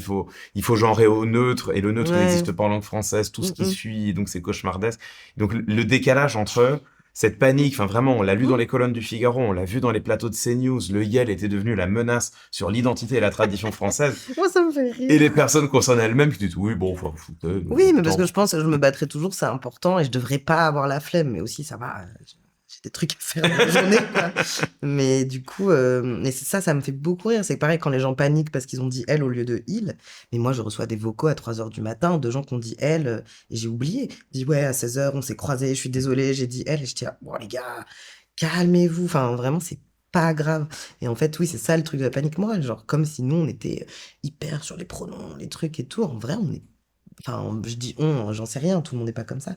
il faut genrer au neutre et le neutre ouais. n'existe pas en langue française, tout ce Mmh qui mh. suit, donc c'est cauchemardesque. Donc le décalage entre cette panique, enfin vraiment, on l'a lu dans les colonnes du Figaro, on l'a vu dans les plateaux de CNews, le Yel était devenu la menace sur l'identité et la tradition française, Moi, ça me fait et les rire. personnes concernées elles-mêmes qui disent oui, bon, enfin, foutez, Oui, mais parce que tant. je pense que je me battrai toujours, c'est important et je devrais pas avoir la flemme, mais aussi ça va, j'ai des trucs à faire dans la journée, quoi. Mais du coup, et c'est ça, ça me fait beaucoup rire. C'est pareil quand les gens paniquent parce qu'ils ont dit «elle» au lieu de «il», mais moi je reçois des vocaux à 3 heures du matin de gens qui ont dit «elle», et j'ai oublié. Ils disent: «Ouais, à 16 heures on s'est croisés, je suis désolé, j'ai dit "elle"» et j'étais là: «Bon les gars, calmez-vous». Enfin vraiment, c'est pas grave et en fait, oui, c'est ça le truc de la panique morale, genre comme si nous on était hyper sur les pronoms, les trucs et tout. En vrai, on est enfin, je dis «on», j'en sais rien, tout le monde n'est pas comme ça.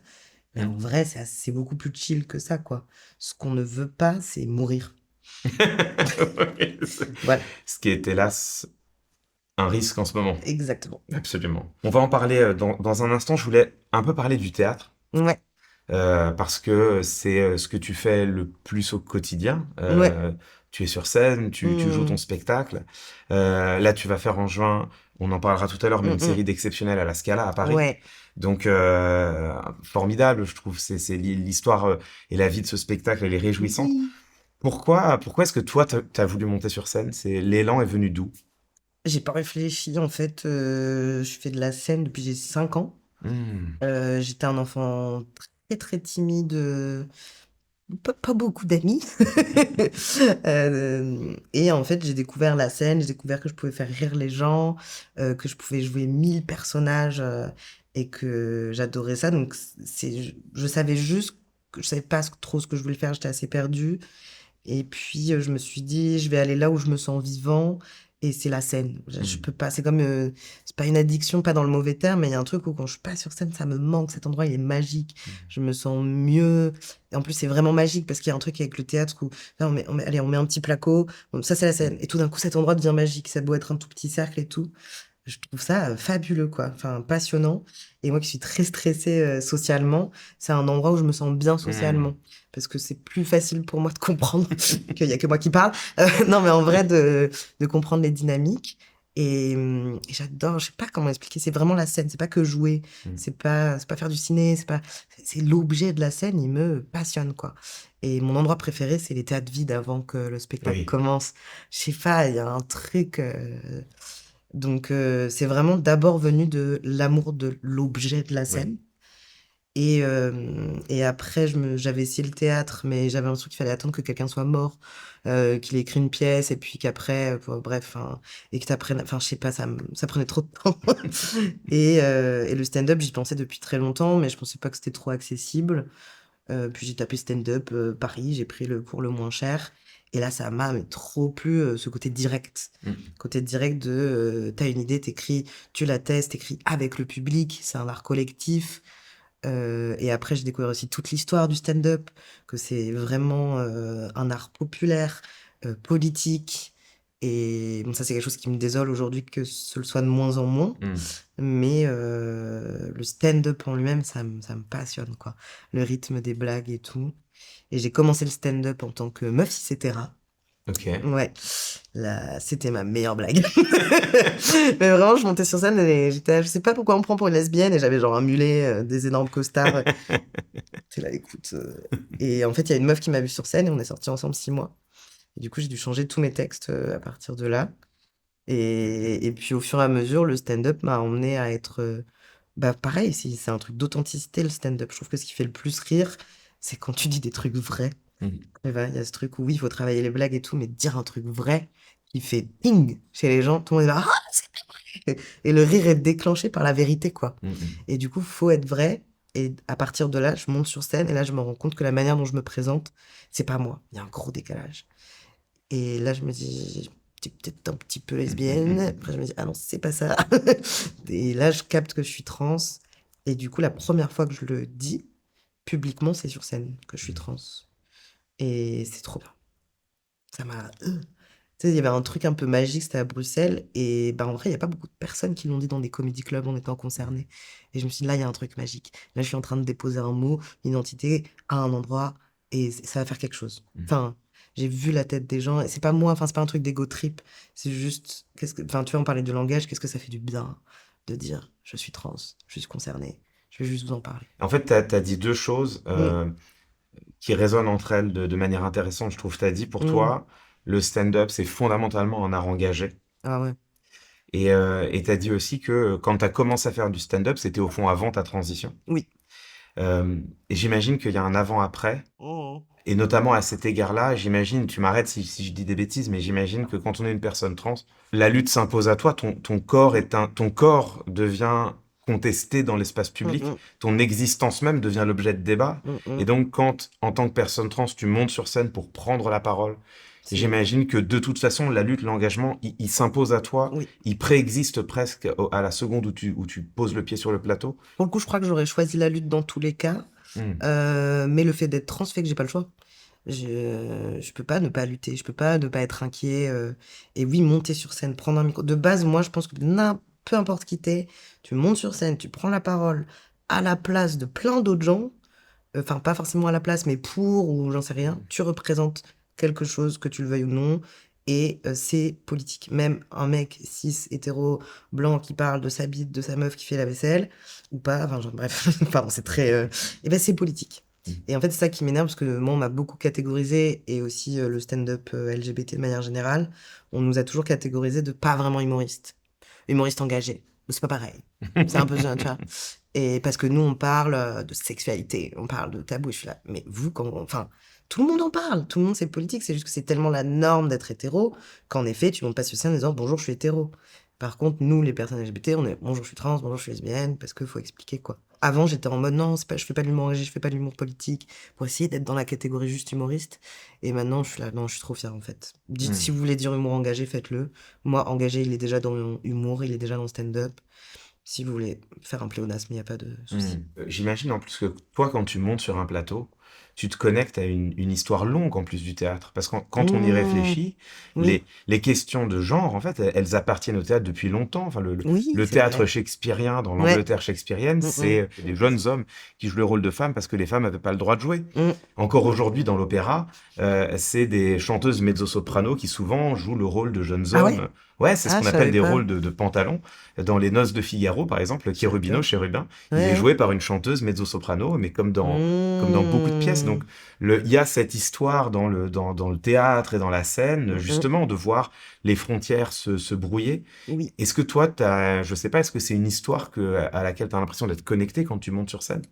Mais en Mm. vrai, c'est beaucoup plus chill que ça, quoi. Ce qu'on ne veut pas, c'est mourir. Ouais, Voilà, ce qui est hélas un risque en ce moment. exactement. Absolument. On va en parler dans un instant. Je voulais un peu parler du théâtre. Ouais, Parce que c'est ce que tu fais le plus au quotidien. ouais. Tu es sur scène, tu joues ton Mmh. spectacle. Là, tu vas faire en juin, on en parlera tout à l'heure, mais Mmh une mh. série d'exceptionnels à la Scala à Paris. Ouais. Donc, formidable, je trouve. C'est l'histoire et la vie de ce spectacle, elle est réjouissante. Oui. Pourquoi est-ce que toi, t'as voulu monter sur scène? L'élan est venu d'où? J'ai pas réfléchi, en fait, je fais de la scène depuis j'ai 5 ans. Hmm. J'étais un enfant très, très timide, pas beaucoup d'amis. Et en fait, j'ai découvert la scène, j'ai découvert que je pouvais faire rire les gens, que je pouvais jouer 1000 personnages, et que j'adorais ça. Donc je savais juste que je savais pas trop ce que je voulais faire, j'étais assez perdue Et puis, je me suis dit: «Je vais aller là où je me sens vivant» et c'est la scène. Je Mmh. peux pas c'est comme, c'est pas une addiction, pas dans le mauvais terme, mais il y a un truc où quand je suis pas sur scène, ça me manque. Cet endroit, il est magique. Mmh. Je me sens mieux et en plus, c'est vraiment magique parce qu'il y a un truc avec le théâtre où là, on met un petit placo, bon ça, c'est la Mmh. scène et tout d'un coup, cet endroit devient magique. Ça a beau être un tout petit cercle et tout. Je trouve ça, fabuleux, quoi, enfin passionnant et moi qui suis très stressée, socialement, c'est un endroit où je me sens bien Mmh. socialement. Parce que c'est plus facile pour moi de comprendre qu'il y a que moi qui parle. Non, mais en vrai de comprendre les dynamiques et j'adore, je sais pas comment expliquer, c'est vraiment la scène, c'est pas que jouer, Mmh. c'est pas faire du ciné, c'est l'objet de la scène, il me passionne, quoi et mon endroit préféré, c'est les théâtres vides avant que le spectacle Oui. commence. Je sais pas, il y a un truc, donc c'est vraiment d'abord venu de l'amour de l'objet de la Oui. scène et après j'avais essayé le théâtre, mais j'avais l'impression qu'il fallait attendre que quelqu'un soit mort, qu'il ait écrit une pièce et puis qu'après, bref, enfin et que tu apprennes enfin je sais pas, ça prenait trop de temps et le stand-up, j'y pensais depuis très longtemps, mais je pensais pas que c'était trop accessible. Puis j'ai tapé stand-up, Paris, j'ai pris le cours le moins cher et là ça m'a mais trop plu, ce côté direct. Mmh. Côté direct de, tu une idée, t'écris, tu la testes, tu avec le public, c'est un art collectif, et après j'ai découvert aussi toute l'histoire du stand-up, que c'est vraiment, un art populaire, politique et bon ça c'est quelque chose qui me désole aujourd'hui que ce le soit de moins en moins. Mmh. Mais le stand-up en lui-même, ça me passionne, quoi. Le rythme des blagues et tout et j'ai commencé le stand-up en tant que meuf cis-hétéra. OK. Ouais, là, c'était ma meilleure blague. Mais vraiment, je montais sur scène et j'étais là: «Je sais pas pourquoi on me prend pour une lesbienne» et j'avais genre un mulet, des énormes costards, j'étais là: «Écoute», et en fait, il y a une meuf qui m'a vue sur scène et on est sortis ensemble 6 mois et du coup, j'ai dû changer tous mes textes, à partir de là et puis au fur et à mesure, le stand-up m'a emmenée à être, bah, pareil, c'est un truc d'authenticité le stand-up. Je trouve que ce qui fait le plus rire, c'est quand tu dis des trucs vrais. Mmh. Et bah, il y a ce truc où oui, il faut travailler les blagues et tout, mais dire un truc vrai qui fait ping chez les gens, tout le monde est là: «Ah, c'est vrai!» et le rire est déclenché par la vérité, quoi Mmh mh. et du coup, faut être vrai et à partir de là, je monte sur scène et là, je me rends compte que la manière dont je me présente, c'est pas moi. Il y a un gros décalage et là, je me dis: «Tu peut-être un petit peu lesbienne». Après, je me dis: «Ah non, c'est pas ça» et là, je capte que je suis trans et du coup, la première fois que je le dis publiquement, c'est sur scène que je suis Mmh. trans et c'est trop bien. Ça m'a, tu sais, il y avait un truc un peu magique, c'était à Bruxelles et bah, en vrai, il y a pas beaucoup de personnes qui l'ont dit dans des comedy clubs en étant concernées et je me suis dit: «Là, il y a un truc magique. Là, je suis en train de déposer un mot, une identité à un endroit et ça va faire quelque chose». Mmh. Enfin, j'ai vu la tête des gens et c'est pas moi, enfin, c'est pas un truc d'ego trip, c'est juste enfin, tu vois, on parlait du langage, qu'est-ce que ça fait du bien de dire: «Je suis trans, je suis concernée, je vais juste vous en parler». En fait, tu as dit 2 choses, Mmh, qui résonnent entre elles de manière intéressante, je trouve. Tu as dit pour mmh. toi, le stand-up, c'est fondamentalement un art engagé Ah ouais. et tu as dit aussi que, quand tu as commencé à faire du stand-up, c'était au fond avant ta transition. Oui. Et j'imagine qu'il y a un avant-après Mmh mh. et notamment à cet égard-là, j'imagine, tu m'arrêtes si je dis des bêtises, mais j'imagine que quand on est une personne trans, la lutte s'impose à toi, ton corps devient contesté dans l'espace Mmh public, mh. ton existence même devient l'objet de débat Mmh et mh. donc quand, en tant que personne trans, tu montes sur scène pour prendre la parole, C'est j'imagine que de toute façon, la lutte, l'engagement, il s'impose à toi, oui. il préexiste presque au à la seconde où tu poses le pied sur le plateau. Pour le coup, je crois que j'aurais choisi la lutte dans tous les cas, Mmh. mais le fait d'être trans fait que j'ai pas le choix. Je peux pas ne pas lutter, je peux pas ne pas être inquiet, et oui, monter sur scène, prendre un micro de base, moi, je pense que peu importe qui tu montes sur scène, tu prends la parole à la place de plein d'autres gens, enfin, pas forcément à la place, mais pour ou j'en sais rien, tu représentes quelque chose, que tu le veuilles ou non et c'est politique. Même un mec cis, hétéro, blanc qui parle de sa bite, de sa meuf qui fait la vaisselle ou pas, enfin, genre bref, pardon, c'est très, et ben c'est politique Mmh. et en fait, c'est ça qui m'énerve parce que moi, on m'a beaucoup catégorisé et aussi, le stand-up, LGBT de manière générale, on nous a toujours catégorisés de pas vraiment humoristes. Humoristes engagés, c'est pas pareil. C'est un peu ça, tu vois? Et parce que nous, on parle, de sexualité, on parle de tabou et je suis là: «Mais vous, quand» enfin, tout le monde en parle, tout le monde c'est politique, c'est juste que c'est tellement la norme d'être hétéro qu'en effet, tu montes pas sur scène en disant: «Bonjour, je suis hétéro». Par contre, nous, les personnes LGBT, on est: «Bonjour, je suis trans, bonjour, je suis lesbienne», parce qu'il faut expliquer, quoi. Avant, j'étais en mode: «Non, c'est pas je fais pas de l'humour engagé, je fais pas de l'humour politique», pour essayer d'être dans la catégorie juste humoriste et maintenant, je suis là: «Non, je suis trop fière, en fait». Dites si Mmh. vous voulez dire humour engagé, faites-le. Moi, engagé, il est déjà dans mon humour, il est déjà dans le stand-up. Si vous voulez faire un pléonasme, il y a pas de Mmh. souci. J'imagine en plus que toi, quand tu montes sur un plateau, tu te connectes à une histoire longue en plus du théâtre. Parce que quand on y Mmh. réfléchit, Oui, les questions de genre, en fait, elles appartiennent au théâtre depuis longtemps. Enfin, oui, le c'est théâtre vrai. shakespearien dans Ouais. l'Angleterre shakespearienne, Mmh mh. c'est des jeunes hommes qui jouent le rôle de femmes parce que les femmes n'avaient pas le droit de jouer. Mmh. Encore aujourd'hui, dans l'opéra, c'est des chanteuses mezzo-soprano qui souvent jouent le rôle de jeunes Ah ouais? hommes. Ouais, c'est ce Ah, qu'on je appelle savais des pas. rôles de pantalon. Dans Les Noces de Figaro, par exemple, Cherubino, J'adore. Chérubin, Ouais, il est ouais. joué par une chanteuse mezzo-soprano, mais comme dans beaucoup de pièces. Donc, Mmh. il y a cette histoire dans le théâtre et dans la scène, Mmh mh. justement, de voir les frontières se brouiller. Oui. Est-ce que toi, je sais pas, est-ce que c'est une histoire à laquelle tu as l'impression d'être connecté quand tu montes sur scène?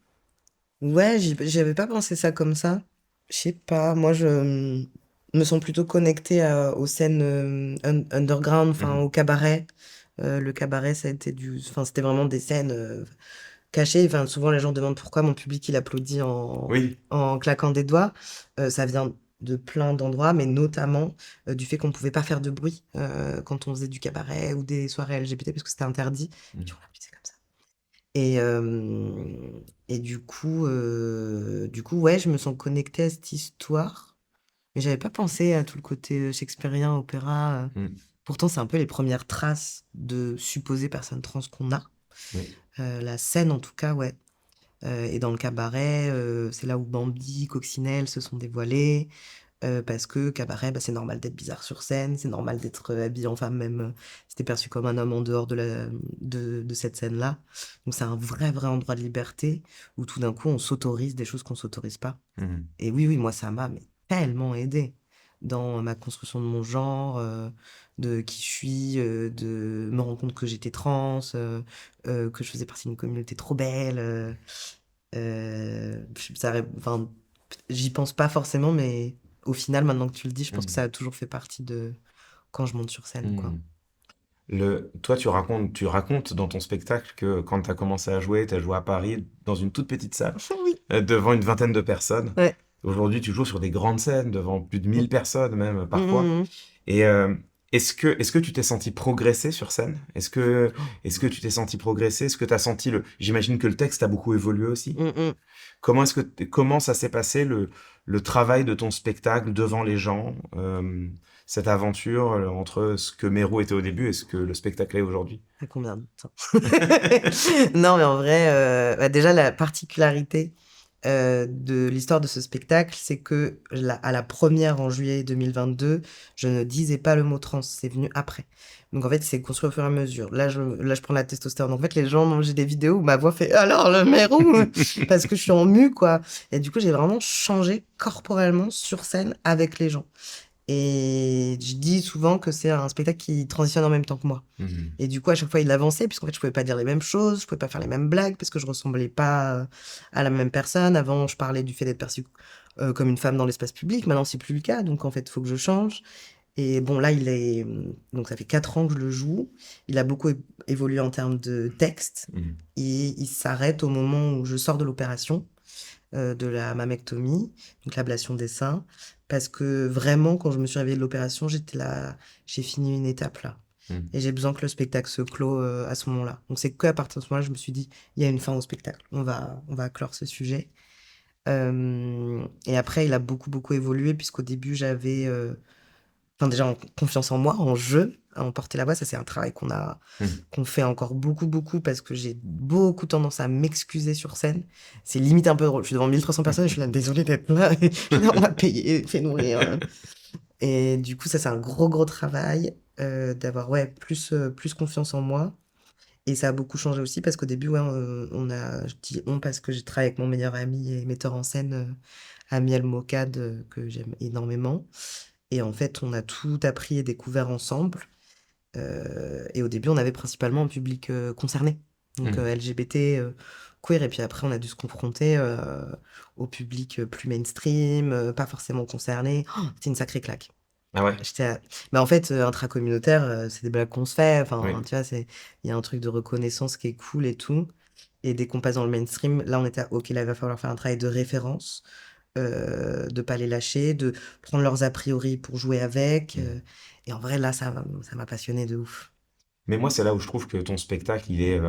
Ouais, j'y avais pas pensé ça comme ça. Je sais pas, moi je, me sens plutôt connectée aux scènes, underground, enfin Mhm. au cabaret. Le cabaret, ça a été c'était vraiment des scènes, cachées. Enfin, souvent les gens demandent pourquoi mon public il applaudit Oui. en claquant des doigts. Ça vient de plein d'endroits, mais notamment, du fait qu'on pouvait pas faire de bruit, quand on faisait du cabaret ou des soirées LGBT parce que c'était interdit. Du Mhm. coup, on applaudissait comme ça. Et du coup, ouais, je me sens connectée à cette histoire, mais j'avais pas pensé à tout le côté, shakespearien, opéra, Mhm. pourtant c'est un peu les premières traces de supposées personnes trans qu'on a. Oui. La scène en tout cas, ouais, et dans le cabaret, c'est là où Bambi, Coccinelle se sont dévoilés. Parce que cabaret, bah, c'est normal d'être bizarre sur scène, c'est normal d'être, habillé en femme même, si perçu comme un homme en dehors de cette scène-là. Donc c'est un vrai, vrai endroit de liberté où tout d'un coup on s'autorise des choses qu'on s'autorise pas. Mhm. Et oui, oui, moi ça m'a mais tellement aidée dans ma construction de mon genre, de qui je suis, de me rendre compte que j'étais trans, que je faisais partie d'une communauté trop belle, ça enfin, j'y pense pas forcément, mais au final, maintenant que tu le dis, je pense que Mhm. ça a toujours fait partie de quand je monte sur scène, quoi. Mhm. Toi, tu racontes dans ton spectacle que quand tu as commencé à jouer, tu as joué à Paris dans une toute petite salle, Oui. devant une vingtaine de personnes. Ouais. Aujourd'hui, tu joues sur des grandes scènes, devant plus de Mmh. 1000 personnes même, Mmh parfois. mh, mmh. Et est-ce que tu t'es senti progresser sur scène? Est-ce que tu t'es senti progresser? Est-ce que tu as senti J'imagine que le texte a beaucoup évolué aussi. Mmh mh. Comment ça s'est passé le travail de ton spectacle devant les gens, cette aventure entre ce que Mero était au début et ce que le spectacle est aujourd'hui? Tu combien de temps? Non, mais en vrai, bah, déjà la particularité, de l'histoire de ce spectacle, c'est que à la première en juillet 2022, je ne disais pas le mot trans, c'est venu après. Donc en fait, c'est construit au fur et à mesure. Là, je prends la testostérone. En fait, les gens j'ai des vidéos où ma voix fait: «Alors le Mérou!» parce que je suis en mue, quoi. Et du coup, j'ai vraiment changé corporellement sur scène avec les gens. Et je dis souvent que c'est un spectacle qui transitionne en même temps que moi. Mmh. Et du coup, à chaque fois, il avançait, puisqu'en fait, je pouvais pas dire les mêmes choses, je pouvais pas faire les mêmes blagues, parce que je ressemblais pas à la même personne. Avant, je parlais du fait d'être perçue comme une femme dans l'espace public. Maintenant, c'est plus le cas. Donc, en fait, il faut que je change. Et bon, là, donc, ça fait 4 ans que je le joue. Il a beaucoup évolué en termes de texte. Mmh. Et il s'arrête au moment où je sors de l'opération de la mammectomie, donc l'ablation des seins. Parce que vraiment, quand je me suis réveillée de l'opération, j'étais là, j'ai fini une étape là. Mmh. Et j'ai besoin que le spectacle se clôt à ce moment-là. Donc c'est qu'à partir de ce moment-là, je me suis dit, il y a une fin au spectacle. On va clore ce sujet. Et après, il a beaucoup, beaucoup évolué, puisqu'au début, j'avais enfin, déjà, en confiance en moi, en jeu, à emporter la voix. Ça, c'est un travail Mmh. qu'on fait encore beaucoup, beaucoup, parce que j'ai beaucoup tendance à m'excuser sur scène. C'est limite un peu drôle. Je suis devant 1300 personnes et je suis là, désolée d'être là. Je suis là, on m'a payé, fais-nous rire. Et du coup, ça, c'est un gros, gros travail d'avoir, ouais, plus confiance en moi. Et ça a beaucoup changé aussi parce qu'au début, ouais, je dis on parce que j'ai travaillé avec mon meilleur ami et metteur en scène, Amiel Mokad, que j'aime énormément. Et en fait, on a tout appris et découvert ensemble. Et au début, on avait principalement un public concerné, donc Mmh. LGBT, queer. Et puis après, on a dû se confronter au public plus mainstream, pas forcément concerné. Oh, c'était une sacrée claque. Ah ouais? Mais en fait, intracommunautaire, c'est des blagues qu'on se fait. Enfin, Oui. tu vois, il y a un truc de reconnaissance qui est cool et tout. Et dès qu'on passe dans le mainstream, là, on était à: «OK, là, il va falloir faire un travail de référence, de pas les lâcher, de prendre leurs a priori pour jouer avec», Mmh. et en vrai, là, ça m'a passionnée de ouf. Mais moi, c'est là où je trouve que ton spectacle, il est,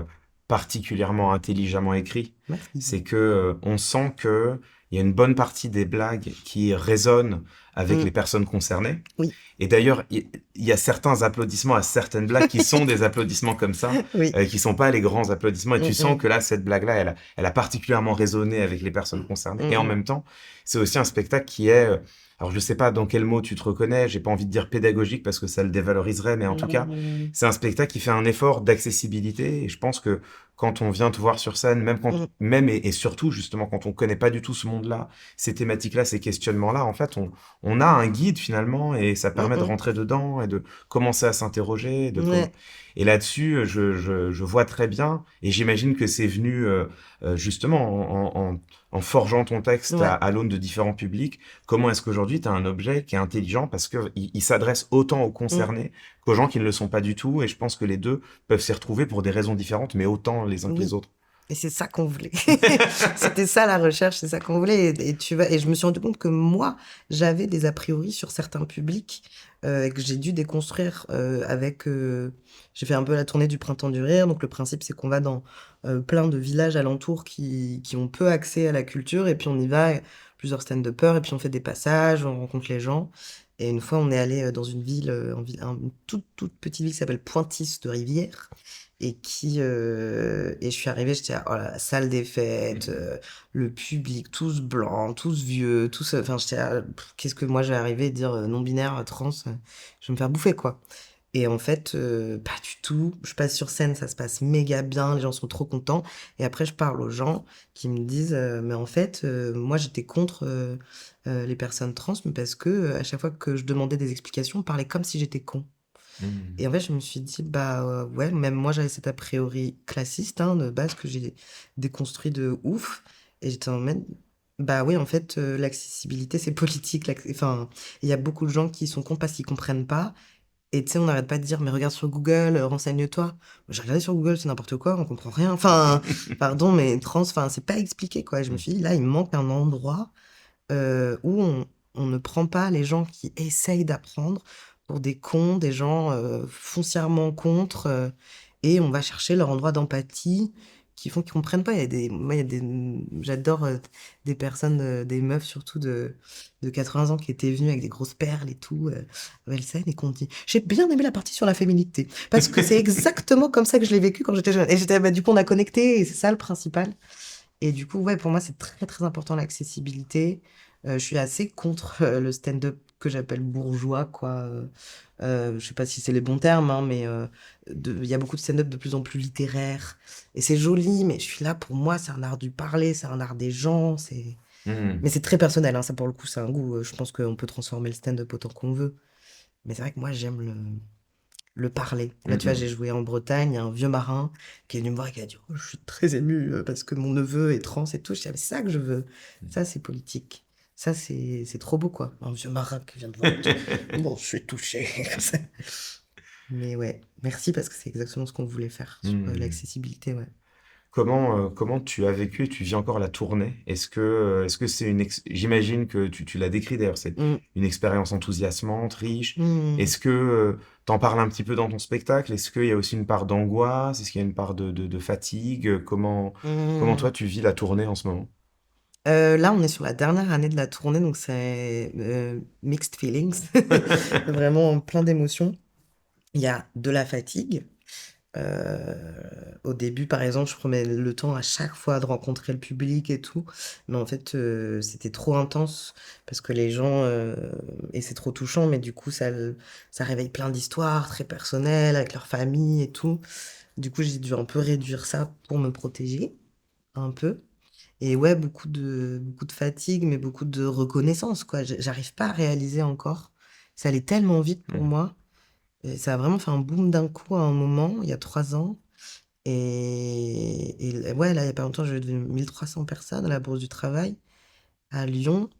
particulièrement intelligemment écrit. Merci. C'est que, on sent qu'il y a une bonne partie des blagues qui résonnent avec Mmh, les personnes concernées. oui, Et d'ailleurs, il y a certains applaudissements à certaines blagues qui sont des applaudissements comme ça, oui. qui sont pas les grands applaudissements et tu Mmh sens mh. que là, cette blague-là, elle a particulièrement résonné avec les personnes concernées et Mmh en mh. même temps, c'est aussi un spectacle qui est, alors je sais pas dans quel mot tu te reconnais, j'ai pas envie de dire pédagogique parce que ça le dévaloriserait, mais en tout cas, Mmh. c'est un spectacle qui fait un effort d'accessibilité et je pense que quand on vient te voir sur scène, Mmh. même et surtout justement quand on connaît pas du tout ce monde-là, ces thématiques-là, ces questionnements-là, en fait, on a un guide finalement et ça Mmh permet de mh. rentrer dedans et de commencer à s'interroger, de comment Ouais. et là-dessus, je vois très bien et j'imagine que c'est venu, justement en forgeant ton texte Ouais. à l'aune de différents publics. Comment est-ce qu'aujourd'hui tu as un objet qui est intelligent parce qu'il s'adresse autant aux Mmh. concernés qu'aux gens qui ne le sont pas du tout et je pense que les 2 peuvent s'y retrouver pour des raisons différentes, mais autant les uns que les Oui. autres. Et c'est ça qu'on voulait. C'était ça la recherche, c'est ça qu'on voulait et je me suis rendu compte que moi, j'avais des a priori sur certains publics, et que j'ai dû déconstruire, j'ai fait un peu la tournée du Printemps du rire. Donc le principe, c'est qu'on va dans, plein de villages alentours qui ont peu accès à la culture et puis on y va, plusieurs stand-uppers et puis on fait des passages, on rencontre les gens et une fois, on est allé dans une ville, en ville un une toute petite ville qui s'appelle Pointis-de-Rivière et je suis arrivée, j'étais là: «Oh là là, salle des fêtes, le public, tous blancs, tous vieux, tous, enfin j'étais là: «Qu'est-ce que moi je vais arriver et dire, non binaire, trans, je vais me faire bouffer quoi». Et en fait, pas du tout. Je passe sur scène, ça se passe méga bien, les gens sont trop contents et après je parle aux gens qui me disent, «Mais en fait, moi j'étais contre, les personnes trans, mais parce que, à chaque fois que je demandais des explications, on parlait comme si j'étais con». Mmh. Et en fait, je me suis dit: «Bah, ouais, même moi j'avais cet a priori classiste, hein, de base que j'ai déconstruit de ouf» et j'étais en mode: «Bah, oui, en fait, l'accessibilité c'est politique, enfin, il y a beaucoup de gens qui sont cons parce qu'ils comprennent pas et tu sais, on n'arrête pas de dire: «Mais regarde sur Google, renseigne-toi». J'ai regardé sur Google, c'est n'importe quoi, on comprend rien. Enfin, pardon, mais trans, enfin, c'est pas expliqué, quoi et je me Mmh. suis dit: «Là, il me manque un endroit, où on ne prend pas les gens qui essayent d'apprendre pour des cons, des gens, foncièrement contre, et on va chercher leur endroit d'empathie qui font qu'ils comprennent pas. Il y a des moi, il y a des j'adore, des personnes, des meufs surtout de 80 ans qui étaient venues avec des grosses perles et tout, à Vincennes et qui ont dit: «J'ai bien aimé la partie sur la féminité, parce que c'est exactement comme ça que je l'ai vécu quand j'étais jeune» et j'étais là: «Bah, du coup, on a connecté et c'est ça le principal». Et du coup, ouais, pour moi, c'est très, très important l'accessibilité. Je suis assez contre, le stand-up que j'appelle bourgeois, quoi, je sais pas si c'est les bons termes, hein, mais il y a beaucoup de stand-up de plus en plus littéraire et c'est joli, mais je suis là, pour moi, c'est un art du parler, c'est un art des gens, Mmh. mais c'est très personnel, hein, ça, pour le coup, c'est un goût, je pense qu'on peut transformer le stand-up autant qu'on veut. Mais c'est vrai que moi, j'aime le parler. Là, Mmh tu vois, mh. j'ai joué en Bretagne, il y a un vieux marin qui est venu me voir et qui a dit: «Oh, je suis très ému, parce que mon neveu est trans et tout». Je dis: «Ah, mais c'est ça que je veux. Ça, c'est politique. Ça, c'est trop beau, quoi». Un vieux marin qui vient de voir et tout. Bon, je suis touché comme ça. Mais ouais, merci parce que c'est exactement ce qu'on voulait faire sur, Mmh. l'accessibilité, ouais. Comment tu as vécu et tu vis encore la tournée? Est-ce que c'est une ex j'imagine que tu l'as décrit d'ailleurs, c'est Mmh. une expérience enthousiasmante, riche. Mmh. Est-ce que, tu en parles un petit peu dans ton spectacle? Est-ce qu'il y a aussi une part d'angoisse? Est-ce qu'il y a une part de fatigue? Comment toi Mmh. tu vis la tournée en ce moment? Là, on est sur la dernière année de la tournée, donc c'est, mixed feelings. Vraiment plein d'émotions. Il y a de la fatigue. Au début, par exemple, je prenais le temps à chaque fois de rencontrer le public et tout, mais en fait, c'était trop intense parce que les gens, et c'est trop touchant, mais du coup, ça réveille plein d'histoires très personnelles avec leur famille et tout. Du coup, j'ai dû un peu réduire ça pour me protéger, un peu et ouais, beaucoup de fatigue, mais beaucoup de reconnaissance, quoi. J'arrive pas à réaliser encore. Ça allait tellement vite pour Mmh. moi et ça a vraiment fait un boom d'un coup à un moment, il y a 3 ans et ouais, là, il y a pas longtemps, j'ai vu 1 300 personnes à la Bourse du Travail à Lyon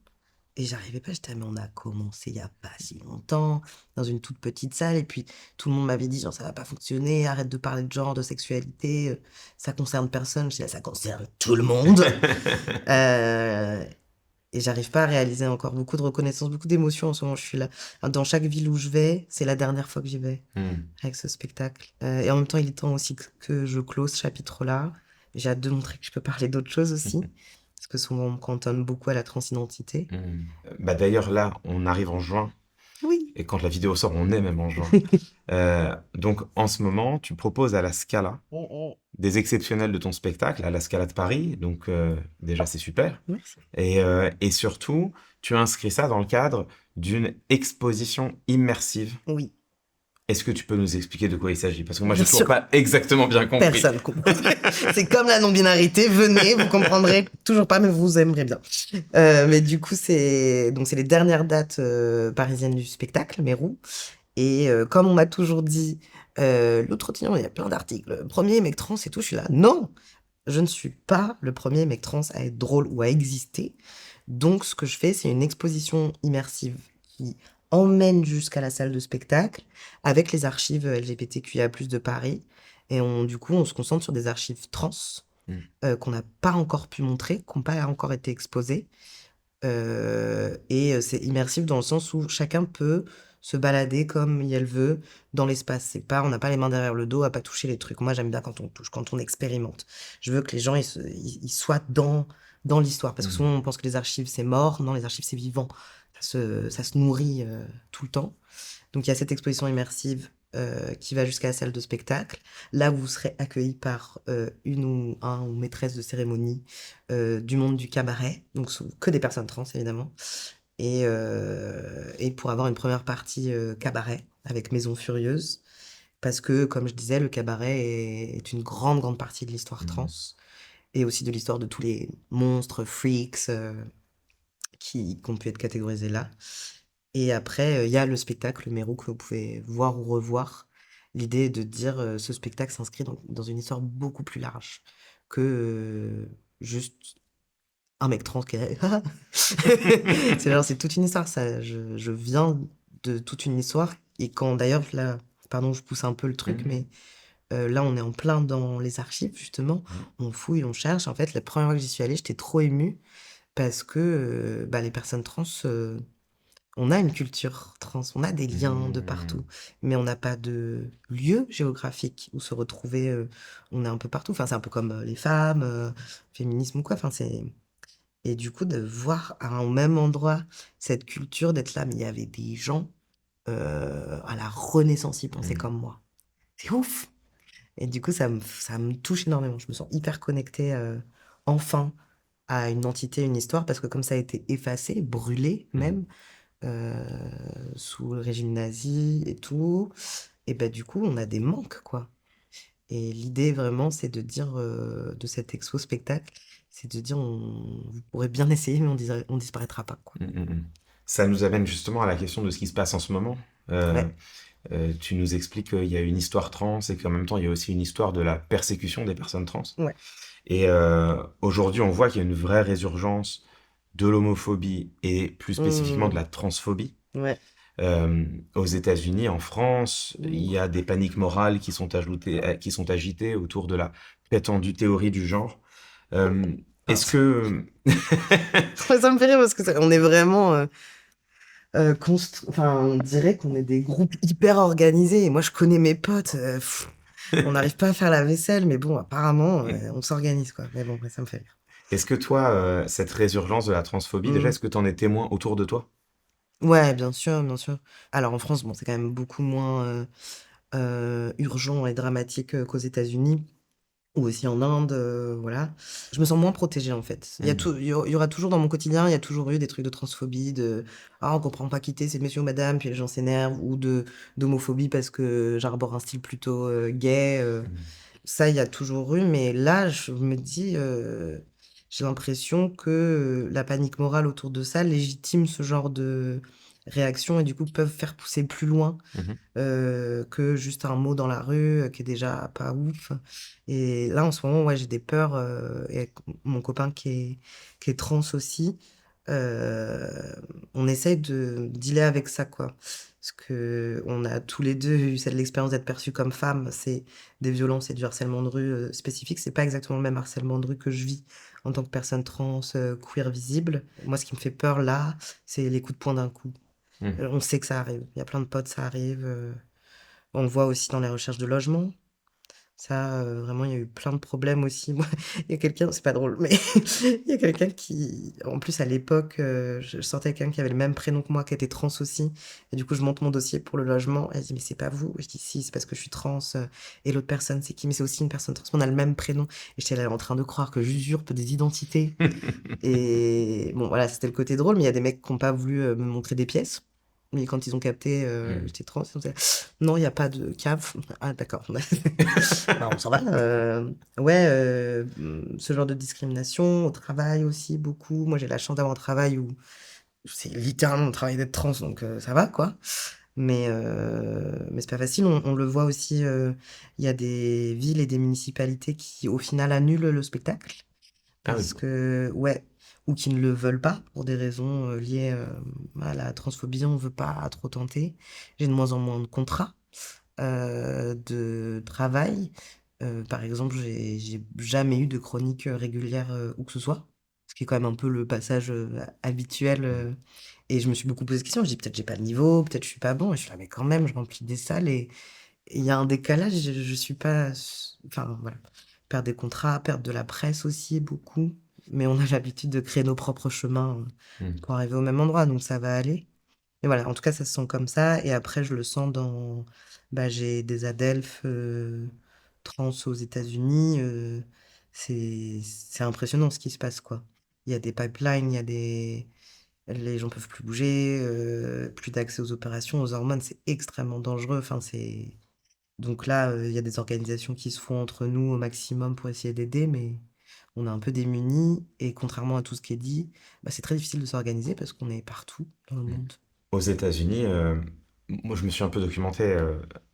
Et j'arrivais pas, j'étais: «Ah mais on a commencé il y a pas si longtemps, dans une toute petite salle et puis tout le monde m'avait dit genre: "Ça va pas fonctionner, arrête de parler de genre, de sexualité, ça concerne personne". J'étais là: «Ça concerne tout le monde». Heu et j'arrive pas à réaliser encore beaucoup de reconnaissance, beaucoup d'émotions en ce moment, je suis là. Dans chaque ville où je vais, c'est la dernière fois que j'y vais Mmh. avec ce spectacle, et en même temps, il est temps aussi que je close ce chapitre-là. J'ai hâte de montrer que je peux parler d'autres choses aussi, parce que souvent on me cantonne beaucoup à la transidentité. Mmh. Bah, d'ailleurs, là, on arrive en juin Oui. et quand la vidéo sort, on est même en juin. Donc en ce moment, tu proposes à la Scala Mmh mh. des exceptionnels de ton spectacle, à la Scala de Paris, donc déjà, c'est super Merci. et surtout, tu as inscrit ça dans le cadre d'une exposition immersive. Oui, Est-ce que tu peux nous expliquer de quoi il s'agit? Parce que moi, bien j'ai toujours sûr, pas exactement bien compris. personne comprend. C'est comme la non-binarité, venez, vous comprendrez toujours pas, mais vous aimerez bien. Mais du coup, c'est les dernières dates, parisiennes du spectacle, Mérou. Et comme on m'a toujours dit, «L'autre Trottignon, il y a plein d'articles, 1er mec trans et tout», je suis là: «Non, je ne suis pas le premier mec trans à être drôle ou à exister». Donc ce que je fais, c'est une exposition immersive qui emmène jusqu'à la salle de spectacle avec les archives, LGBTQIA+ de Paris et du coup, on se concentre sur des archives trans, Mmh. qu'on n'a pas encore pu montrer, qui ont pas encore été exposées. Et c'est immersif dans le sens où chacun peut se balader comme elle veut dans l'espace. C'est pas, on n'a pas les mains derrière le dos à pas toucher les trucs. Moi, j'aime bien quand on touche, quand on expérimente. Je veux que les gens ils soient dans l'histoire parce que Mmh. souvent on pense que les archives c'est mort. Non, les archives c'est vivant. Ça se nourrit tout le temps. Donc il y a cette exposition immersive qui va jusqu'à la salle de spectacle. Là, vous serez accueillis par une ou un ou maîtresse de cérémonie du monde du cabaret, donc que des personnes trans évidemment. Et pour avoir une première partie cabaret avec Maison Furieuse, parce que, comme je disais, le cabaret est une grande, grande partie de l'histoire trans, Mmh. et aussi de l'histoire de tous les monstres, freaks qui ont pu être catégorisés là. Et après, il y a le spectacle Mérou que vous pouvez voir ou revoir. L'idée est de dire, ce spectacle s'inscrit dans une histoire beaucoup plus large que, juste un mec trans qui est c'est genre, c'est toute une histoire ça. Je viens de toute une histoire et quand d'ailleurs là, pardon, je pousse un peu le truc, Mmh. mais, là, on est en plein dans les archives justement. Mmh. On fouille, on cherche. En fait, la première fois que j'y suis allée, j'étais trop émue parce que, bah, les personnes trans, on a une culture trans, on a des liens de Mmh. partout, mais on n'a pas de lieu géographique où se retrouver, on est un peu partout. Enfin, c'est un peu comme, les femmes, féminisme ou quoi, enfin, c'est et du coup, de voir à un même endroit cette culture, d'être là, mais il y avait des gens, à la Renaissance, ils pensaient Mmh. comme moi. C'est ouf! Et du coup, ça me touche énormément. Je me sens hyper connectée, enfin, à une entité, une histoire, parce que comme ça a été effacé, brûlé Mmh. même, sous le régime nazi et tout, et bah, du coup, on a des manques, quoi. Et l'idée vraiment, c'est de dire, de cet expo spectacle, c'est de dire: «Vous pourrez bien essayer, mais on disparaîtra pas, quoi». Mmh. Mmh. Ça nous amène justement à la question de ce qui se passe en ce moment. Ouais. Tu nous expliques qu'il y a une histoire trans et qu'en même temps, il y a aussi une histoire de la persécution des personnes trans. Ouais. Et aujourd'hui, on voit qu'il y a une vraie résurgence de l'homophobie et plus spécifiquement de Mmh. la transphobie. Ouais. Aux États-Unis, en France, il y Mmh. a des paniques morales qui sont agitées autour de la prétendue théorie du genre. Euh, est-ce Pardon. que... Ça me fait rire parce que on est vraiment, enfin, on dirait qu'on est des groupes hyper organisés et moi je connais mes potes, on n'arrive pas à faire la vaisselle, mais bon, apparemment, on s'organise, quoi. Mais bon, ouais, ça me fait rire. Est-ce que toi, cette résurgence de la transphobie, déjà, Mmh. est-ce que tu en es témoin autour de toi? Ouais, bien sûr, bien sûr. Alors en France, bon, c'est quand même beaucoup moins, urgent et dramatique, qu'aux États-Unis ou aussi en Inde, voilà. Je me sens moins protégée, en fait. Hmm. Il y aura toujours dans mon quotidien, il y a toujours eu des trucs de transphobie, de: «Ah, on comprend pas qui tu c'est monsieur ou madame», puis les gens s'énervent ou d'homophobie parce que j'arbore un style plutôt, gay, Hmm. ça, il y a toujours eu, mais là, je me dis, j'ai l'impression que, la panique morale autour de ça légitime ce genre de réaction et du coup peuvent faire pousser plus loin, Mhm. que juste un mot dans la rue, qui est déjà pas ouf. Et là, en ce moment, ouais, j'ai des peurs, et avec mon copain qui est trans aussi, on essaye de dealer avec ça, quoi. Parce qu'on a tous les 2 eu cette l'expérience d'être perçus comme femmes. C'est des violences et du harcèlement de rue, spécifiques. C'est pas exactement le même harcèlement de rue que je vis en tant que personne trans, queer visible. Moi, ce qui me fait peur là, c'est les coups de poing d'un coup. Mmh. On sait que ça arrive. Il y a plein de potes, ça arrive, on le voit aussi dans les recherches de logement. Ça, vraiment, il y a eu plein de problèmes aussi. Moi, il y a quelqu'un c'est pas drôle, mais il y a quelqu'un qui en plus, à l'époque, je sortais avec quelqu'un qui avait le même prénom que moi, qui était trans aussi et du coup, je monte mon dossier pour le logement. Elle dit: «Mais c'est pas vous?» Je dis: «Si, c'est parce que je suis trans, et l'autre personne, c'est qui?» «Mais c'est aussi une personne trans, mais on a le même prénom» et j'étais là en train de croire que j'usurpe des identités et bon, voilà, c'était le côté drôle, mais il y a des mecs qui ont pas voulu, me montrer des pièces. Mais quand ils ont capté, Mmh. j'étais trans, ils ont dit: «Non, il y a pas de cave». Ah d'accord. Bah, on s'en va. Ouais, ce genre de discrimination au travail aussi beaucoup. Moi, j'ai la chance d'avoir un travail où c'est littéralement le travail d'être trans, donc ça va quoi. Mais c'est pas facile. On le voit aussi, il y a des villes et des municipalités qui, au final, annulent le spectacle Ah oui. parce que ouais, ou qui ne le veulent pas pour des raisons, liées, à la transphobie. On veut pas trop tenter. J'ai de moins en moins de contrats de travail. Par exemple, j'ai jamais eu de chronique, régulière, où que ce soit, ce qui est quand même un peu le passage, habituel, et je me suis beaucoup posé cette question. Je dis: «Peut-être j'ai pas le niveau, peut-être je suis pas bon» et je suis là: «Mais quand même, je remplis des salles» et il y a un décalage, je suis pas s enfin voilà. Perdre des contrats, perdre de la presse aussi beaucoup, mais on a l'habitude de créer nos propres chemins, Mmh. pour arriver au même endroit, donc ça va aller. Et voilà, en tout cas, ça se sent comme ça et après je le sens dans bah, j'ai des adelphes, trans aux États-Unis, c'est impressionnant ce qui se passe, quoi. Il y a des pipelines, il y a des les gens peuvent plus bouger, plus d'accès aux opérations, aux hormones, c'est extrêmement dangereux, enfin, c'est donc là, il y a des organisations qui se font entre nous au maximum pour essayer d'aider, mais on est un peu démunis et contrairement à tout ce qui est dit, bah, c'est très difficile de s'organiser parce qu'on est partout dans le Mmh. monde. Aux États-Unis, moi je me suis un peu documenté,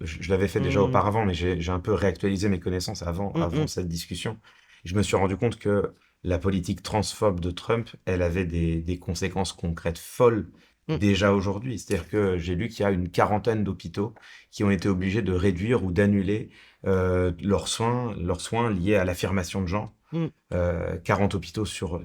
je l'avais fait déjà Mmh. auparavant, mais j'ai un peu réactualisé mes connaissances Mmh avant mh. cette discussion. Je me suis rendu compte que la politique transphobe de Trump, elle avait des conséquences concrètes folles Mmh. déjà aujourd'hui. C'est-à-dire que j'ai lu qu'il y a une quarantaine d'hôpitaux qui ont été obligés de réduire ou d'annuler, leurs soins liés à l'affirmation de genre. Mmh. 40 hôpitaux sur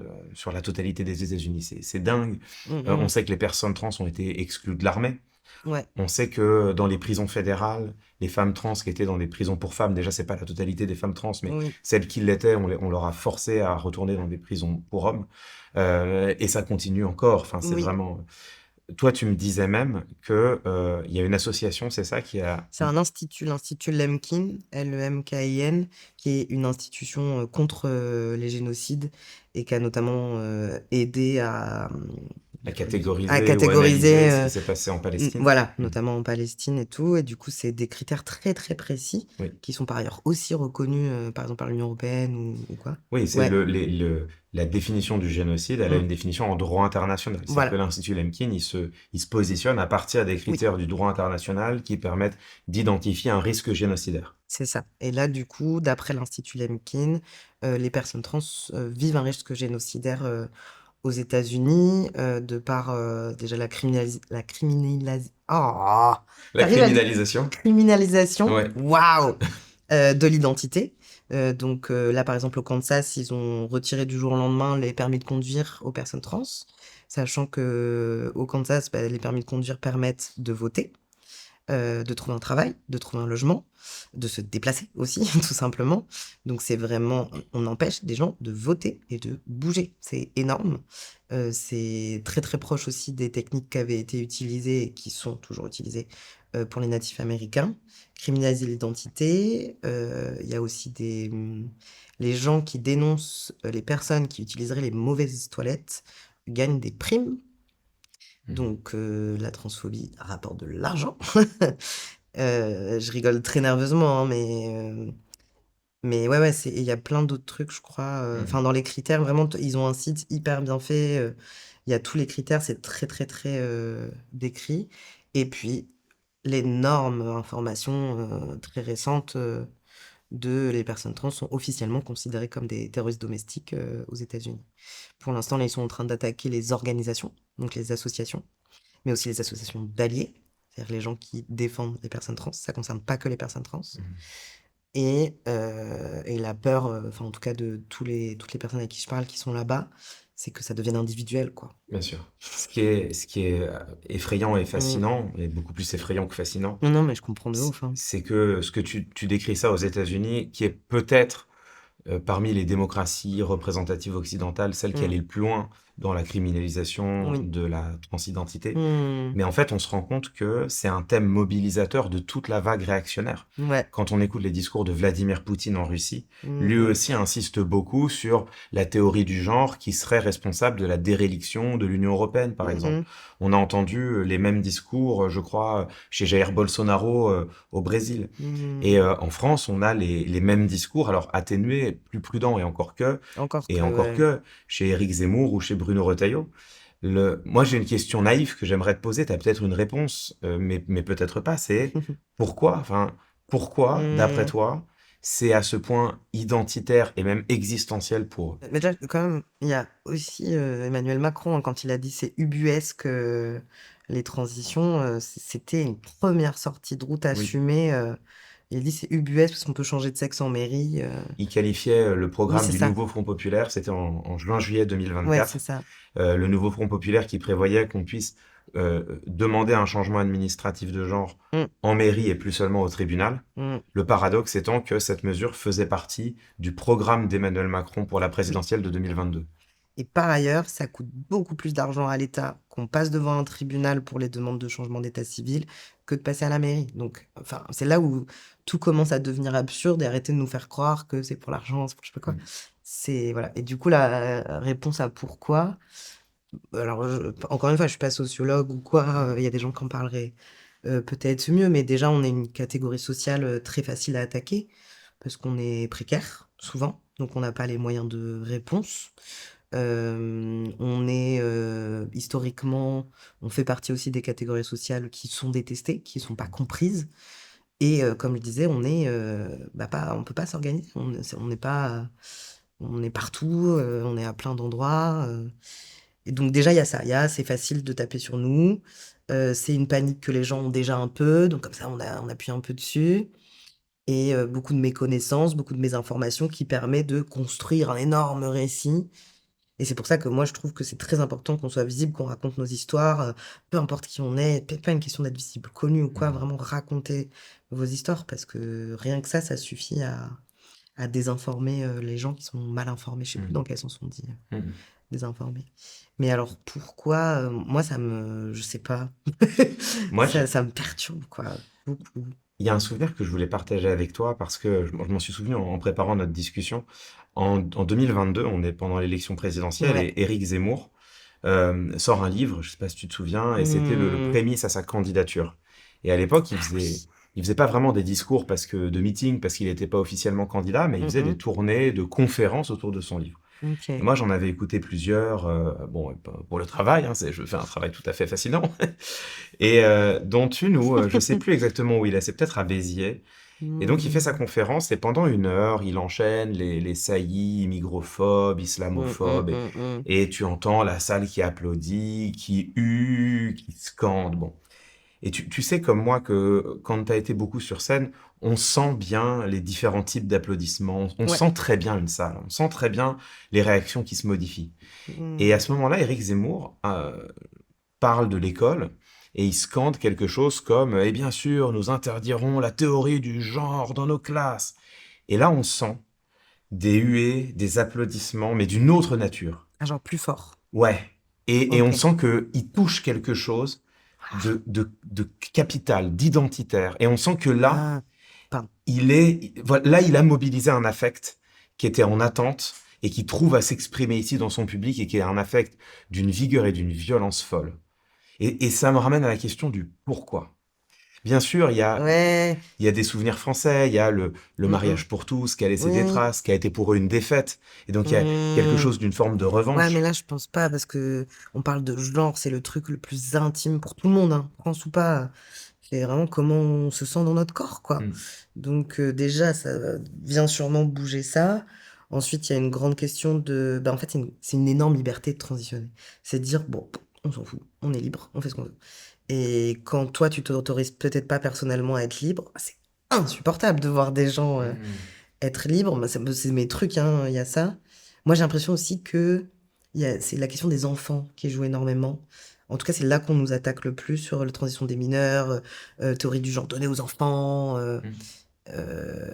la totalité des États-Unis, c'est dingue. Mmh On mh. sait que les personnes trans ont été exclues de l'armée. Ouais. On sait que dans les prisons fédérales, les femmes trans qui étaient dans des prisons pour femmes, déjà c'est pas la totalité des femmes trans, mais Oui. celles qui l'étaient, on leur a forcé à retourner dans des prisons pour hommes. Et ça continue encore. Enfin, c'est Oui. vraiment. Toi, tu me disais même que il y a une association, c'est ça, qui a. C'est un institut, l'Institut Lemkin, Lemkin, qui est une institution, contre, les génocides et qui a notamment, aidé À à catégoriser ou analyser catégoriser, ce qui s'est passé en Palestine. voilà, Mmh. notamment en Palestine et tout et du coup, c'est des critères très, très précis Oui. qui sont par ailleurs aussi reconnus, par exemple par l'Union européenne ou quoi. Oui, c'est Ouais. la définition du génocide, elle a Mmh. une définition en droit international. C'est-à-dire que Voilà. l'Institut Lemkin, il se positionne à partir des Oui. critères du droit international qui permettent d'identifier un risque génocidaire. C'est ça et là, du coup, d'après l'Institut Lemkin, les personnes trans, vivent un risque génocidaire, aux États-Unis, de par, déjà la criminalisa oh! La Tu à dire? criminalisation? Criminalisation, Ouais. waouh! De l'identité. Donc, là, par exemple, au Kansas, ils ont retiré du jour au lendemain les permis de conduire aux personnes trans, sachant qu'au Kansas, bah, les permis de conduire permettent de voter. De trouver un travail, de trouver un logement, de se déplacer aussi, tout simplement. Donc c'est vraiment on empêche des gens de voter et de bouger. C'est énorme. C'est très, très proche aussi des techniques qui avaient été utilisées et qui sont toujours utilisées, pour les natifs américains. Criminaliser l'identité, il y a aussi les gens qui dénoncent, les personnes qui utiliseraient les mauvaises toilettes gagnent des primes Mmh. donc la transphobie rapporte de l'argent. Je rigole très nerveusement, hein, mais ouais, ouais, c'est et il y a plein d'autres trucs, je crois, Mmh. enfin dans les critères vraiment t ils ont un site hyper bien fait, il y a tous les critères, c'est très, très, très, décrit et puis l'énorme information, très récente, les personnes trans sont officiellement considérées comme des terroristes domestiques aux États-Unis. Pour l'instant, là, ils sont en train d'attaquer les organisations, donc les associations, mais aussi les associations d'alliés, c'est-à-dire les gens qui défendent les personnes trans. Ça concerne pas que les personnes trans. Mmh. Et la peur, enfin en tout cas de toutes les personnes avec qui je parle qui sont là-bas, c'est que ça devienne individuel, quoi. Bien sûr. Ce qui est effrayant et Mm. fascinant, et beaucoup plus effrayant que fascinant, Non, non, mais je comprends de c ouf, hein. c'est que ce que tu décris ça aux États-Unis, qui est peut-être parmi les démocraties représentatives occidentales, celle qui Mm. allait le plus loin dans la criminalisation Oui. de la transidentité. Mm. Mais en fait, on se rend compte que c'est un thème mobilisateur de toute la vague réactionnaire. Ouais. Quand on écoute les discours de Vladimir Poutine en Russie, Mm, lui mm, aussi insiste beaucoup sur la théorie du genre qui serait responsable de la déréliction de l'Union européenne, par exemple. mhm, On a entendu les mêmes discours, je crois, chez Jair Bolsonaro au Brésil. Et mm. en France, on a les mêmes discours, alors atténués, plus prudents Encore et que, encore ouais. que, chez Éric Zemmour ou chez Bruno Retailleau. Moi, j'ai une question naïve que j'aimerais te poser, tu as peut-être une réponse, mais peut-être pas, c'est pourquoi, enfin, pourquoi, d'après Mm. toi, c'est à ce point identitaire et même existentiel pour eux? Mais déjà, quand même, il y a aussi Emmanuel Macron, hein, quand il a dit c'est ubuesque les transitions, c'était une première sortie de route Oui. assumée. Il a dit c'est ubuesque parce qu'on peut changer de sexe en mairie. Il qualifiait le Oui, programme c'est du ça. Nouveau Front Populaire, c'était en juin-juillet Ouais, c'est 2024, ça. le Nouveau Front Populaire qui prévoyait qu'on puisse demander un changement administratif de genre Mm, en mairie et plus seulement au tribunal. mm. Le paradoxe étant que cette mesure faisait partie du programme d'Emmanuel Macron pour la Oui. présidentielle de 2022. Et par ailleurs, ça coûte beaucoup plus d'argent à l'État qu'on passe devant un tribunal pour les demandes de changement d'état civil que de passer à la mairie. Donc, enfin, c'est là où tout commence à devenir absurde et arrêter de nous faire croire que c'est pour l'argent, c'est pour je sais pas quoi. Mm. C'est, voilà. Et du coup, la réponse à pourquoi, alors, encore une fois, je suis pas sociologue ou quoi, il y a des gens qui en parleraient peut-être mieux, mais déjà, on est une catégorie sociale très facile à attaquer parce qu'on est précaire, souvent, donc on n'a pas les moyens de réponse. On est historiquement, on fait partie aussi des catégories sociales qui sont détestées, qui sont pas comprises. Et comme je disais, on est, bah, pas, on peut pas s'organiser. On n'est pas, on est partout, on est à plein d'endroits. Et donc déjà, il y a ça. Il y a, c'est facile de taper sur nous. C'est une panique que les gens ont déjà un peu. Donc comme ça, on appuie un peu dessus. Et beaucoup de méconnaissances, beaucoup de mésinformations qui permet de construire un énorme récit. Et c'est pour ça que moi, je trouve que c'est très important qu'on soit visible, qu'on raconte nos histoires, peu importe qui on est, pas une question d'être visible, connu ou quoi, Mm. vraiment raconter vos histoires, parce que rien que ça suffit à désinformer les gens qui sont mal informés. Je sais plus Mm. dans quel sens on dit Mm. désinformer. Mais alors pourquoi moi, je sais pas, Moi, ça me perturbe, quoi, beaucoup. il y a un souvenir que je voulais partager avec toi parce que je m'en suis souvenu en préparant notre discussion. En 2022, on est pendant l'élection présidentielle Ouais. et Éric Zemmour sort un livre, je sais pas si tu te souviens, et c'était le Mmh. prémisse à sa candidature. Et à l'époque, Ah oui. il faisait pas vraiment des discours de meeting parce qu'il n'était pas officiellement candidat, mais il faisait des Mmh. tournées de conférences autour de son livre. Et Ok. moi, j'en avais écouté plusieurs, bon, pour le travail, hein, je fais un travail tout à fait fascinant, et dont une où je sais plus exactement où il est, c'est peut-être à Béziers. Et donc, il fait sa Mmh. conférence et pendant 1 heure, il enchaîne les saillies migrophobes, Mmh, mmh, islamophobes, mmh, mmh. et tu entends la salle qui applaudit, qui hue, qui scande. Bon. Et tu sais comme moi que quand tu as été beaucoup sur scène, on sent bien les différents types d'applaudissements. On Ouais. sent très bien une salle. On sent très bien les réactions qui se modifient. Et à Mmh. ce moment-là, Éric Zemmour parle de l'école et il scande quelque chose comme «Et bien sûr, nous interdirons la théorie du genre dans nos classes». Et là, on sent des huées, des applaudissements, mais d'une autre nature. Ah, genre plus fort. Ouais. Et on OK. sent qu'il touche quelque chose Ah, de capital, d'identitaire. Et on sent que là, ah, pardon. là, il a mobilisé un affect qui était en attente et qui trouve à s'exprimer ici dans son public et qui est un affect d'une vigueur et d'une violence folle. Et ça me ramène à la question du pourquoi. Bien sûr, Ouais. il y a des souvenirs français, il y a le Mmh mh. mariage pour tous qui a laissé des Oui. traces, qui a été pour eux une défaite. Et donc, il y a quelque Mmh. chose d'une forme de Ouais, mais revanche. là, je pense pas parce qu'on parle de genre, c'est le truc le plus intime pour tout le monde, hein, France ou pas. C'est vraiment comment on se sent dans notre corps, quoi. Mm. Donc déjà, ça vient sûrement bouger ça. Ensuite, il y a une grande question de en fait, c'est une énorme liberté de transitionner. C'est de dire: «Bon, on s'en fout, on est libre, on fait ce qu'on veut». Et quand toi, tu t'autorises peut-être pas personnellement à être libre, bah, c'est insupportable de voir des gens, Mm. être libres. Moi, c'est mes trucs, hein, il y a ça. Moi, j'ai l'impression aussi c'est la question des enfants qui joue énormément. En tout cas, c'est là qu'on nous attaque le plus sur la transition des mineurs, théorie du genre donné aux enfants, Mm.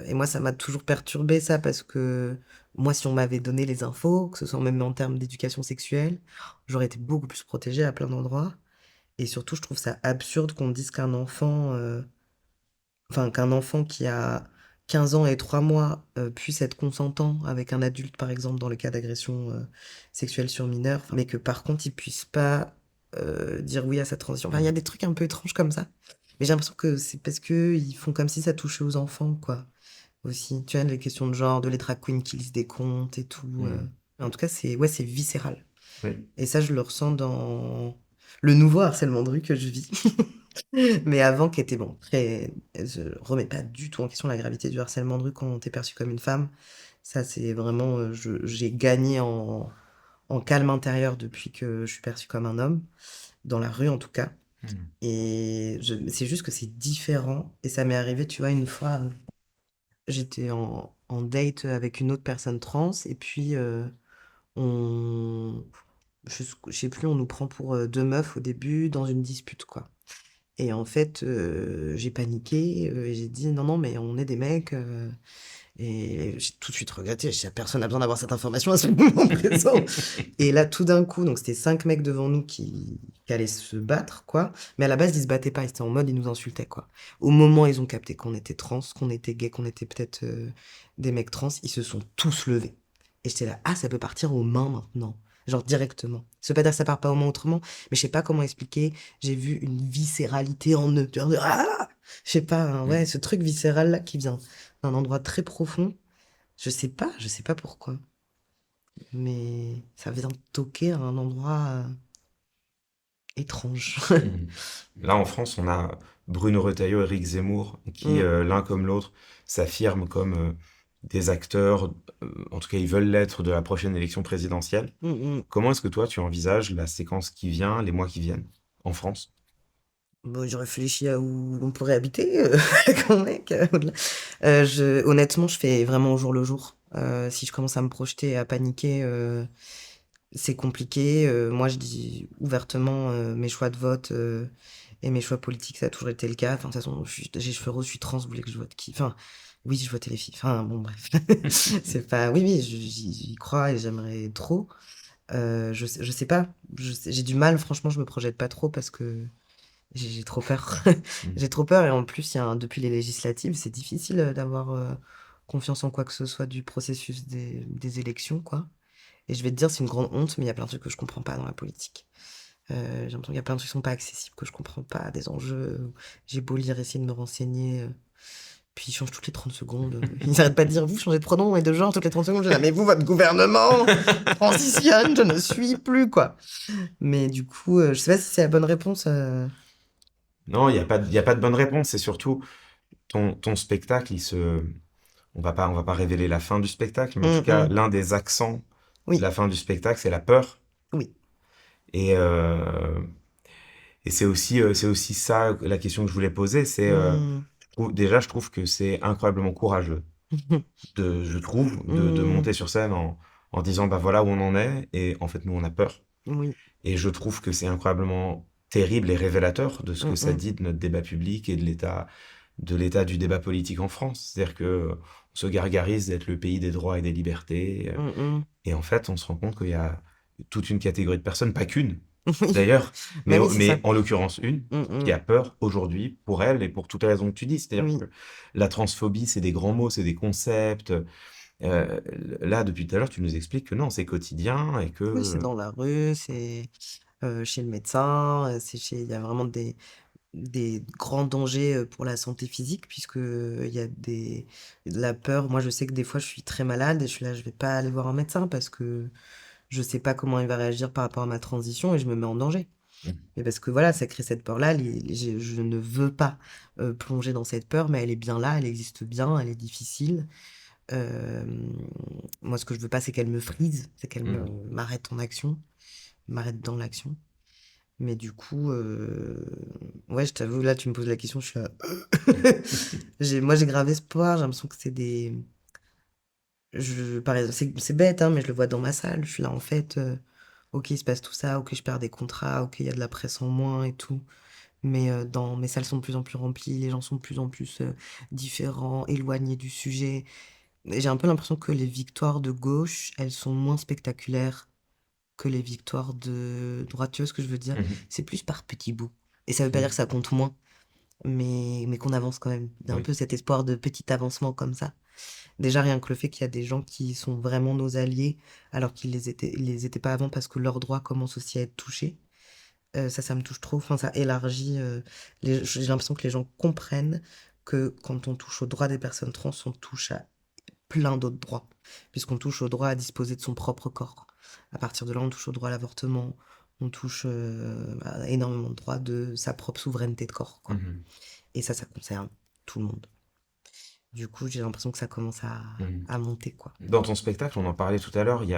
et moi, ça m'a toujours perturbée ça parce que moi, si on m'avait donné les infos, que ce soit même en termes d'éducation sexuelle, j'aurais été beaucoup plus protégée à plein d'endroits. Et surtout, je trouve ça absurde qu'on dise qu'un enfant qui a 15 ans et 3 mois, puisse être consentant avec un adulte, par exemple, dans le cas d'agression, sexuelle sur mineur, mais que par contre, il puisse pas, dire oui à sa transition. Enfin, il y a des trucs un peu étranges comme ça. Mais j'ai l'impression que c'est parce qu'ils font comme si ça touchait aux enfants, quoi, aussi. Tu vois, les questions de genre, de les drag queens qui lisent des contes et tout, Mm. en tout cas, c'est viscéral. Oui. Et ça, je le ressens dans le nouveau harcèlement de rue que je vis. Mais avant, qui était bon, très. Je remets pas du tout en question la gravité du harcèlement de rue quand t'es perçu comme une femme. Ça, c'est vraiment. J'ai gagné en calme intérieur depuis que je suis perçue comme un homme, dans la rue en tout cas. Mm. Et c'est juste que c'est différent. Et ça m'est arrivé, tu vois, une fois, j'étais en date avec une autre personne trans, et puis on. Je sais plus, on nous prend pour deux meufs au début dans une dispute, quoi. Et en fait, j'ai paniqué, et j'ai dit: «Non, non, mais on est des mecs», et j'ai tout de suite regretté. J'ai dit: «Personne n'a besoin d'avoir cette information à ce moment présent». Et là, tout d'un coup, donc c'était 5 mecs devant nous qui allaient se battre, quoi. Mais à la base, ils se battaient pas, ils étaient en mode, ils nous insultaient, quoi. Au moment où ils ont capté qu'on était trans, qu'on était gay, qu'on était peut-être, des mecs trans, ils se sont tous levés. Et j'étais là: «Ah, ça peut partir aux mains maintenant», genre directement. Ça veut pas dire que ça part pas aux mains autrement, mais je sais pas comment expliquer. J'ai vu une viscéralité en eux. Genre de «Ah!» Je sais pas, ouais, Mm. ce truc viscéral là qui vient d'un endroit très profond. Je sais pas pourquoi, mais ça vient toquer à un endroit étrange. Mm. Là, en France, on a Bruno Retailleau et Éric Zemmour qui, Mm, l'un comme l'autre, s'affirment comme des acteurs, en tout cas, ils veulent l'être de la prochaine élection présidentielle. mm, mm. Comment est-ce que toi, tu envisages la séquence qui vient, les mois qui viennent, en France? Bon, je réfléchis à où on pourrait habiter avec mon mec. Au-delà. Honnêtement, je fais vraiment au jour le jour. Si je commence à me projeter et à paniquer, c'est compliqué. Moi, je dis ouvertement mes choix de vote, et mes choix politiques, ça a toujours été le cas. Enfin, de toute façon, j'ai les cheveux roses, je suis trans, vous voulez que je vote qui? Enfin, oui, je votais les filles. Enfin, bon, bref. C'est pas. Oui, oui, j'y crois et j'aimerais trop. Je sais pas. J'ai du mal, franchement, je me projette pas trop parce que j'ai trop peur. Mm. J'ai trop peur, et en plus, depuis les législatives, c'est difficile d'avoir confiance en quoi que ce soit du processus des élections, quoi. Et je vais te dire, c'est une grande honte, mais il y a plein de trucs que je comprends pas dans la politique. J'ai l'impression qu'il y a plein de trucs qui sont pas accessibles, que je comprends pas, des enjeux. J'ai beau lire, essayer de me renseigner, puis ils changent toutes les 30 secondes. Ils n'arrêtent pas de dire, vous changez de pronom et de genre toutes les 30 secondes. Je dis, ah, mais vous, votre gouvernement transitionne, je ne suis plus, quoi. Mais du coup, je sais pas si c'est la bonne réponse. Non, il y a pas de bonne réponse. C'est surtout ton spectacle, on va pas révéler la fin du spectacle, mais en tout Hum, cas, hum. l'un des accents de Oui, la fin du spectacle, c'est la peur. oui. Et, c'est aussi ça la question que je voulais poser. Hum. Déjà, je trouve que c'est incroyablement courageux je trouve, de Hum. monter sur scène en disant, bah voilà où on en est, et en fait, nous, on a peur. Oui. Et je trouve que c'est incroyablement terrible et révélateur de ce que Hum, ça hum. dit de notre débat public et de l'état du débat politique en France. C'est-à-dire que on se gargarise d'être le pays des droits et des libertés, Hum, hum. et en fait, on se rend compte qu'il y a toute une catégorie de personnes, pas qu'une, Oui. d'ailleurs, Bah oui, c'est ça. mais en l'occurrence une, Hum, qui hum. a peur aujourd'hui pour elle et pour toutes les raisons que tu dis. C'est-à-dire Oui. que la transphobie, c'est des grands mots, c'est des concepts. Euh, Là, depuis tout à l'heure, tu nous expliques que non, c'est quotidien et Oui, c'est que... dans la rue, c'est chez le médecin, il y a vraiment des grands dangers pour la santé physique, puisque il y a la peur. Moi, je sais que des fois, je suis très malade et je suis là, je vais pas aller voir un médecin parce que je sais pas comment il va réagir par rapport à ma transition et je me mets en danger. Mmh. Mais parce que voilà, ça crée cette peur-là. Je ne veux pas plonger dans cette peur, mais elle est bien là, elle existe bien, elle est difficile. Euh, Moi, ce que je veux pas, c'est qu'elle me frise, c'est qu'elle Mmh. m'arrête en action, m'arrête dans l'action. Mais du coup, ouais, je t'avoue, là, tu me poses la question, je suis là. Moi, j'ai grave espoir, j'ai l'impression que c'est des. Par exemple, c'est bête, hein, mais je le vois dans ma salle. Je suis là, en fait, ok, il se passe tout ça, ok, je perds des contrats, ok, il y a de la presse en moins et tout. Mais mes salles sont de plus en plus remplies, les gens sont de plus en plus différents, éloignés du sujet. Et j'ai un peu l'impression que les victoires de gauche, elles sont moins spectaculaires que les victoires de droite. Tu vois ce que je veux dire? Mmh. C'est plus par petits bouts. Et ça veut pas dire que Mmh. ça compte moins, mais qu'on avance quand même. Il y a un Oui. peu cet espoir de petit avancement comme ça. Déjà, rien que le fait qu'il y a des gens qui sont vraiment nos alliés, alors ils les étaient pas avant parce que leurs droits commencent aussi à être touchés. Ça me touche trop. Enfin, ça élargit. J'ai l'impression que les gens comprennent que quand on touche aux droits des personnes trans, on touche à plein d'autres droits, puisqu'on touche au droit à disposer de son propre corps. À partir de là, on touche au droit à l'avortement, on touche à énormément de droits de sa propre souveraineté de corps, quoi. Mmh. Et ça concerne tout le monde. Du coup, j'ai l'impression que ça commence Mmh. à monter, quoi. Dans ton spectacle, on en parlait tout à l'heure, il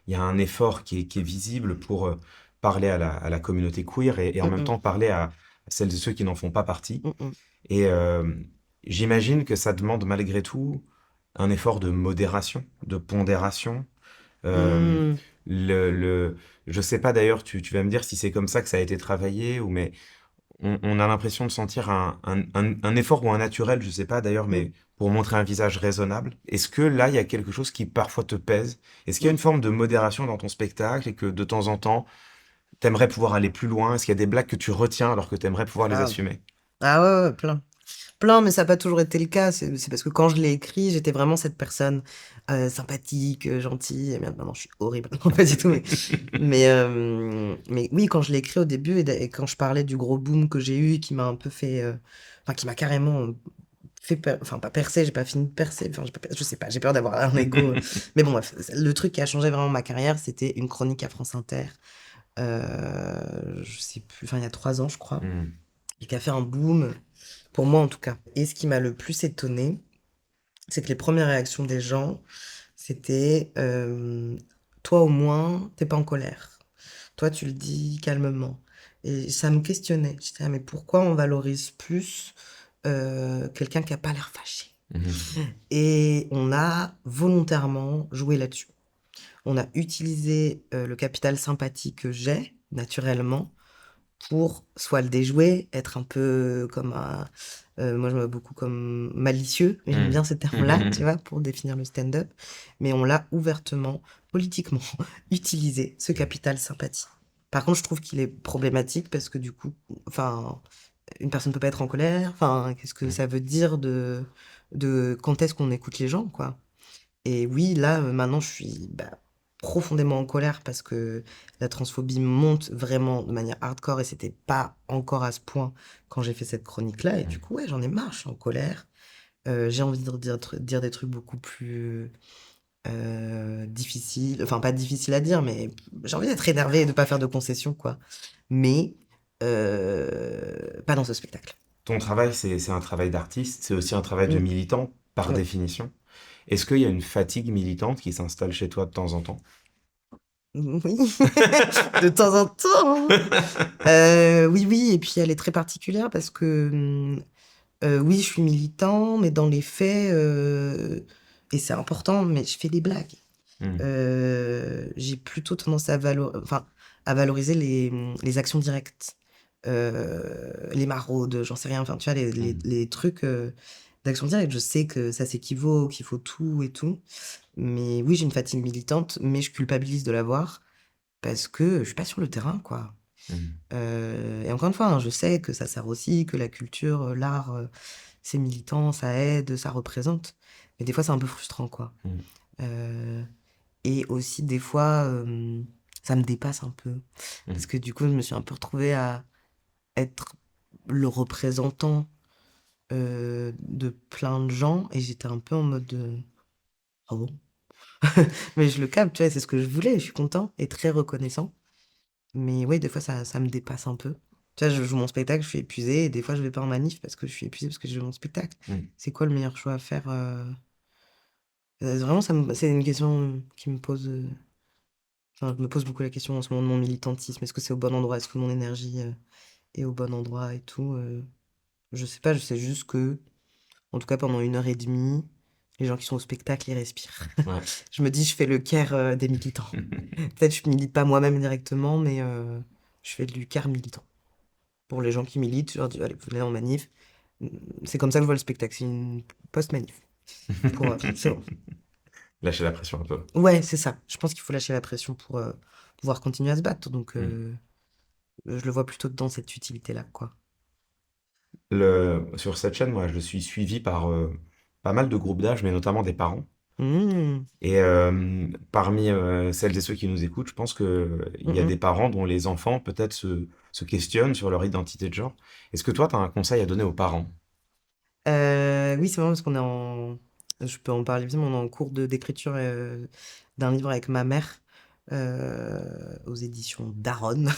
y a un effort qui est visible pour parler à la communauté queer et en Mm, même mm, temps parler à celles et ceux qui n'en font pas partie. mm, mm. Et j'imagine que ça demande malgré tout un effort de modération, de pondération. Euh, Mm. le, le, je sais pas d'ailleurs, tu vas me dire si c'est comme ça que ça a été travaillé, mais on a l'impression de sentir un effort ou un naturel, je sais pas d'ailleurs, Mm, mais pour montrer un visage raisonnable. Est-ce que là, il y a quelque chose qui parfois te pèse? Est-ce qu'il y a mm. une forme de modération dans ton spectacle et que de temps en temps, t'aimerais pouvoir aller plus loin? Est-ce qu'il y a des blagues que tu retiens alors que t'aimerais pouvoir les Grave. assumer? Ah ouais, ouais, plein. Plein, mais ça n'a pas toujours été le cas. C'est parce que quand je l'ai écrit, j'étais vraiment cette personne sympathique, gentille. Et merde, maintenant, je suis horrible. Non, pas du tout. Mais oui, quand je l'ai écrit au début et quand je parlais du gros boom que j'ai eu, qui m'a un peu fait. Enfin, qui m'a carrément fait. Enfin, pas percer, j'ai pas fini de percer. Enfin, je sais pas, j'ai peur d'avoir un ego. Mais bon, bref, le truc qui a changé vraiment ma carrière, c'était une chronique à France Inter. Je sais plus, enfin, il y a 3 ans, je crois. Hmm. Et qui a fait un boom. Pour moi, en tout cas. Et ce qui m'a le plus étonné, c'est que les premières réactions des gens, c'était toi au moins, t'es pas en colère. Toi, tu le dis calmement. Et ça me questionnait. J'étais, ah, mais pourquoi on valorise plus quelqu'un qui a pas l'air fâché? Mhm. Et on a volontairement joué là-dessus. On a utilisé le capital sympathie que j'ai, naturellement, pour soit le déjouer, être un peu comme un. Moi, je me vois beaucoup comme malicieux, j'aime bien ce terme-là, tu Mhm. vois, pour définir le stand-up. Mais on l'a ouvertement, politiquement, utilisé, ce capital sympathie. Par contre, je trouve qu'il est problématique parce que du coup, enfin, une personne ne peut pas être en colère. Enfin, qu'est-ce que ça veut dire de quand est-ce qu'on écoute les gens, quoi? Et oui, là, maintenant, je suis profondément en colère parce que la transphobie monte vraiment de manière hardcore et c'était pas encore à ce point quand j'ai fait cette chronique-là. Et du coup, ouais, j'en ai marre, je suis en colère. J'ai envie de dire des trucs beaucoup plus difficiles. Enfin, pas difficiles à dire, mais j'ai envie d'être énervée et de pas faire de concessions, quoi. Mais pas dans ce spectacle. Ton travail, c'est un travail d'artiste, c'est aussi un travail de Mm, militant, par ouais. définition. Est-ce qu'il y a une fatigue militante qui s'installe chez toi de temps en temps? Oui, de temps en temps. Oui, oui, et puis elle est très particulière parce que oui, je suis militant, mais dans les faits, et c'est important, mais je fais des blagues. Hmm. J'ai plutôt tendance enfin, à valoriser les actions directes, les maraudes, j'en sais rien, enfin, tu vois, Hmm. les trucs d'action directe. Je sais que ça s'équivaut, qu'il faut tout et tout. Mais oui, j'ai une fatigue militante, mais je culpabilise de l'avoir parce que je suis pas sur le terrain, quoi. Hmm. Et encore une fois, hein, je sais que ça sert aussi, que la culture, l'art, c'est militant, ça aide, ça représente. Mais des fois, c'est un peu frustrant, quoi. Hmm. Euh, et aussi, des fois, ça me dépasse un peu. Hmm. Parce que du coup, je me suis un peu retrouvée à être. le représentant de plein de gens et j'étais un peu en mode ah bon? Mais je le capte, tu vois, c'est ce que je voulais, je suis content et très reconnaissant. Mais oui, des fois, ça me dépasse un peu. Tu vois, je joue mon spectacle, je suis épuisée et des fois, je vais pas en manif parce que je suis épuisée parce que je joue mon spectacle. Mmh. C'est quoi le meilleur choix à faire vraiment, c'est une question qui me pose. Enfin, je me pose beaucoup la question en ce moment de mon militantisme. Est-ce que c'est au bon endroit? Est-ce que mon énergie est au bon endroit et tout? Je sais pas, je sais juste que, en tout cas, pendant 1 heure et demie, les gens qui sont au spectacle, ils respirent. Ouais. Je me dis, je fais le care des militants. Peut-être je milite pas moi-même directement, mais je fais du care militant. Pour les gens qui militent, je leur dis, allez, venez en manif. C'est comme ça que je vois le spectacle, c'est une post-manif. C'est bon. Lâcher la pression un peu. Ouais, c'est ça. Je pense qu'il faut lâcher la pression pour pouvoir continuer à se battre. Donc, Mmh. je le vois plutôt dans cette utilité-là, quoi. Sur cette chaîne, moi, je suis suivi par pas mal de groupes d'âge, mais notamment des parents. Mmh. Et parmi celles et ceux qui nous écoutent, je pense qu'il y a Mmh. des parents dont les enfants peut-être se questionnent sur leur identité de genre. Est-ce que toi, tu as un conseil à donner aux parents? Oui, c'est marrant parce qu'on est en je peux en parler vite, mais on est en cours d'écriture, d'un livre avec ma mère, aux éditions Daronne,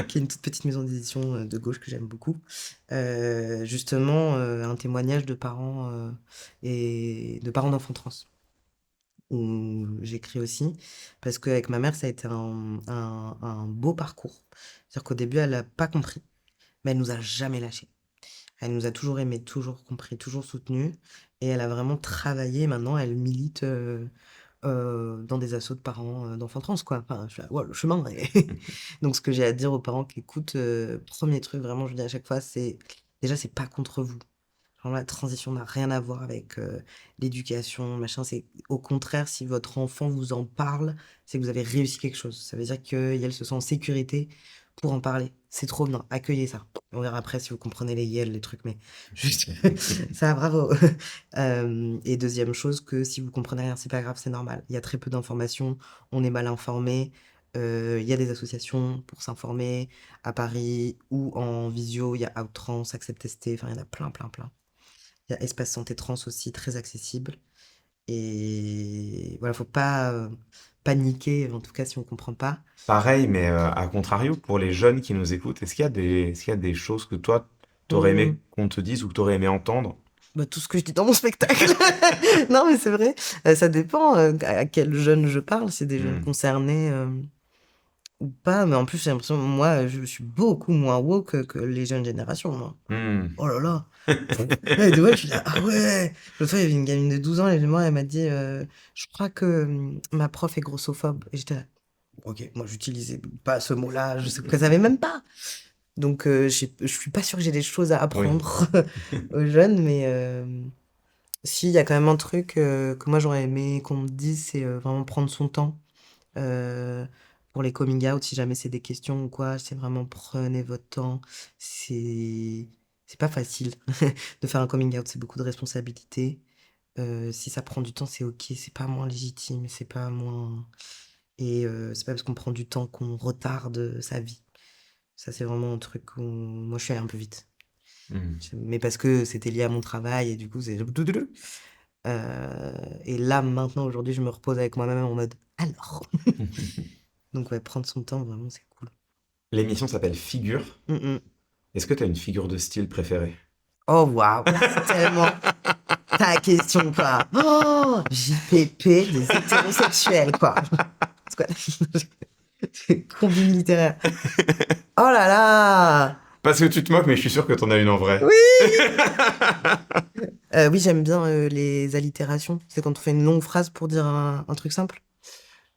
qui est une toute petite maison d'édition, de gauche que j'aime beaucoup. Justement, un témoignage de parents, et de parents d'enfants trans, où j'écris aussi. Parce qu'avec ma mère, ça a été un beau parcours. C'est-à-dire qu'au début, elle a pas compris, mais elle nous a jamais lâchés. Elle nous a toujours aimés, toujours compris, toujours soutenus et elle a vraiment travaillé. Maintenant, elle milite, dans des assos de parents, d'enfants trans, quoi. Enfin, je suis là: «Waouh, le chemin est» donc ce que j'ai à dire aux parents qui écoutent, 1er truc, vraiment, je le dis à chaque fois, c'est déjà, c'est pas contre vous. Genre la transition n'a rien à voir avec, l'éducation, machin. C'est au contraire, si votre enfant vous en parle, c'est que vous avez réussi quelque chose. Ça veut dire qu'elle se sent en sécurité pour en parler. C'est trop bien, accueillez ça. On verra après si vous comprenez les yels, les trucs, mais juste ça, bravo. Et deuxième chose, que si vous comprenez rien, c'est pas grave, c'est normal. Il y a très peu d'informations, on est mal informé. Il y a des associations pour s'informer à Paris ou en visio, il y a Outtrans, Accept ST, enfin il y en a plein, plein, plein. Il y a Espace Santé Trans aussi, très accessible. Et voilà, faut pas paniquer, en tout cas si on comprend pas. Pareil, mais à contrario, pour les jeunes qui nous écoutent, est-ce qu'il y a des choses que toi, t'aurais Hmm. aimé qu'on te dise ou que t'aurais aimé entendre? Bah, tout ce que je dis dans mon spectacle. Non, mais c'est vrai. Ça dépend à quel jeune je parle, si c'est des jeunes Hmm. concernés ou pas. Mais en plus, j'ai l'impression, moi, je suis beaucoup moins woke que les jeunes générations, moi. Hmm. Oh là là. Ouais, de ouais, je suis là, ah ouais. L'autre fois, il y avait une gamine de 12 ans, et moi, elle m'a dit, je crois que ma prof est grossophobe. Et j'étais là, ok, moi, j'utilisais pas ce mot-là, je sais que savais même pas. Donc, je suis pas sûre que j'ai des choses à Oui. apprendre aux jeunes, mais si, il y a quand même un truc que moi, j'aurais aimé qu'on me dise, c'est vraiment prendre son temps. euh, pour les coming out, si jamais c'est des questions ou quoi, c'est vraiment prenez votre temps. C'est c'est pas facile de faire un coming out, c'est beaucoup de responsabilités. Si ça prend du temps, c'est ok, c'est pas moins légitime, c'est pas moins. Et c'est pas parce qu'on prend du temps qu'on retarde sa vie. Ça, c'est vraiment un truc où moi je suis allée un peu vite. Hmm. Mais parce que c'était lié à mon travail et du coup, c'est. Et là, maintenant, aujourd'hui, je me repose avec moi-même en mode alors. Donc, ouais, prendre son temps, vraiment, c'est cool. L'émission s'appelle Figure. Mm, mm. Est-ce que tu as une figure de style préférée? Oh, waouh, c'est tellement ta question, quoi. Oh, JPP des hétérosexuels, quoi. C'est quoi? Combi littéraire. Oh là là! Parce que tu te moques, mais je suis sûr que t'en as une en vrai. Oui! Oui, j'aime bien les allitérations. C'est quand on fait une longue phrase pour dire un truc simple.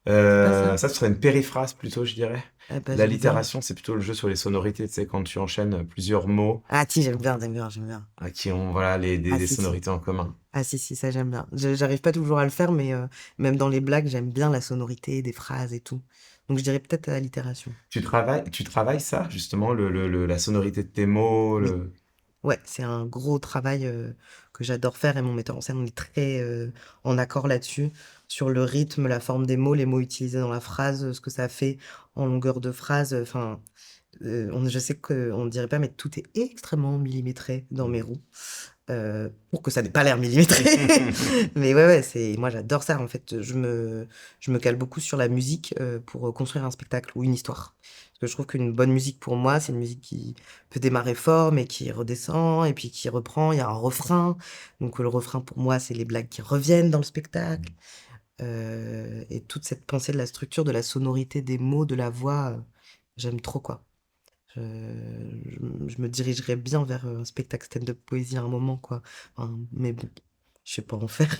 C'est pas ça? Ça, ce serait une périphrase plutôt, je dirais. Eh ben, j'aime bien. L'allitération, c'est plutôt le jeu sur les sonorités, tu sais, quand tu enchaînes plusieurs mots Ah, si, j'aime bien, j'aime bien, j'aime bien. qui ont voilà, Ah, des si, si. sonorités en commun. Ah, si, si, ça, j'aime bien. J'arrive pas toujours à le faire, mais même dans les blagues, j'aime bien la sonorité des phrases et tout. Donc, je dirais peut-être allitération. Tu travailles ça, justement, la sonorité de tes mots, Oui. le... Ouais, c'est un gros travail que j'adore faire et mon metteur en scène, on est très en accord là-dessus, sur le rythme, la forme des mots, les mots utilisés dans la phrase, ce que ça fait en longueur de phrase. Enfin, On je sais qu'on ne dirait pas, mais tout est extrêmement millimétré dans mes roues, pour que ça n'ait pas l'air millimétré. Mais ouais, ouais, c'est moi j'adore ça en fait, je me cale beaucoup sur la musique, pour, construire un spectacle ou une histoire. Parce que je trouve qu'une bonne musique pour moi, c'est une musique qui peut démarrer fort, mais qui redescend et puis qui reprend. Il y a un refrain, donc le refrain pour moi, c'est les blagues qui reviennent dans le spectacle, et toute cette pensée de la structure, de la sonorité des mots, de la voix, j'aime trop quoi. Je me dirigerais bien vers, un spectacle stand-up poésie à un moment, quoi. Enfin, mais bon, je sais pas en faire.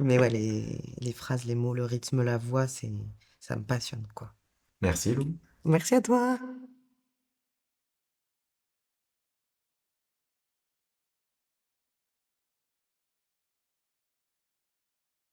Mais ouais, les phrases, les mots, le rythme, la voix, ça me passionne, quoi. Merci Lou. Merci à toi.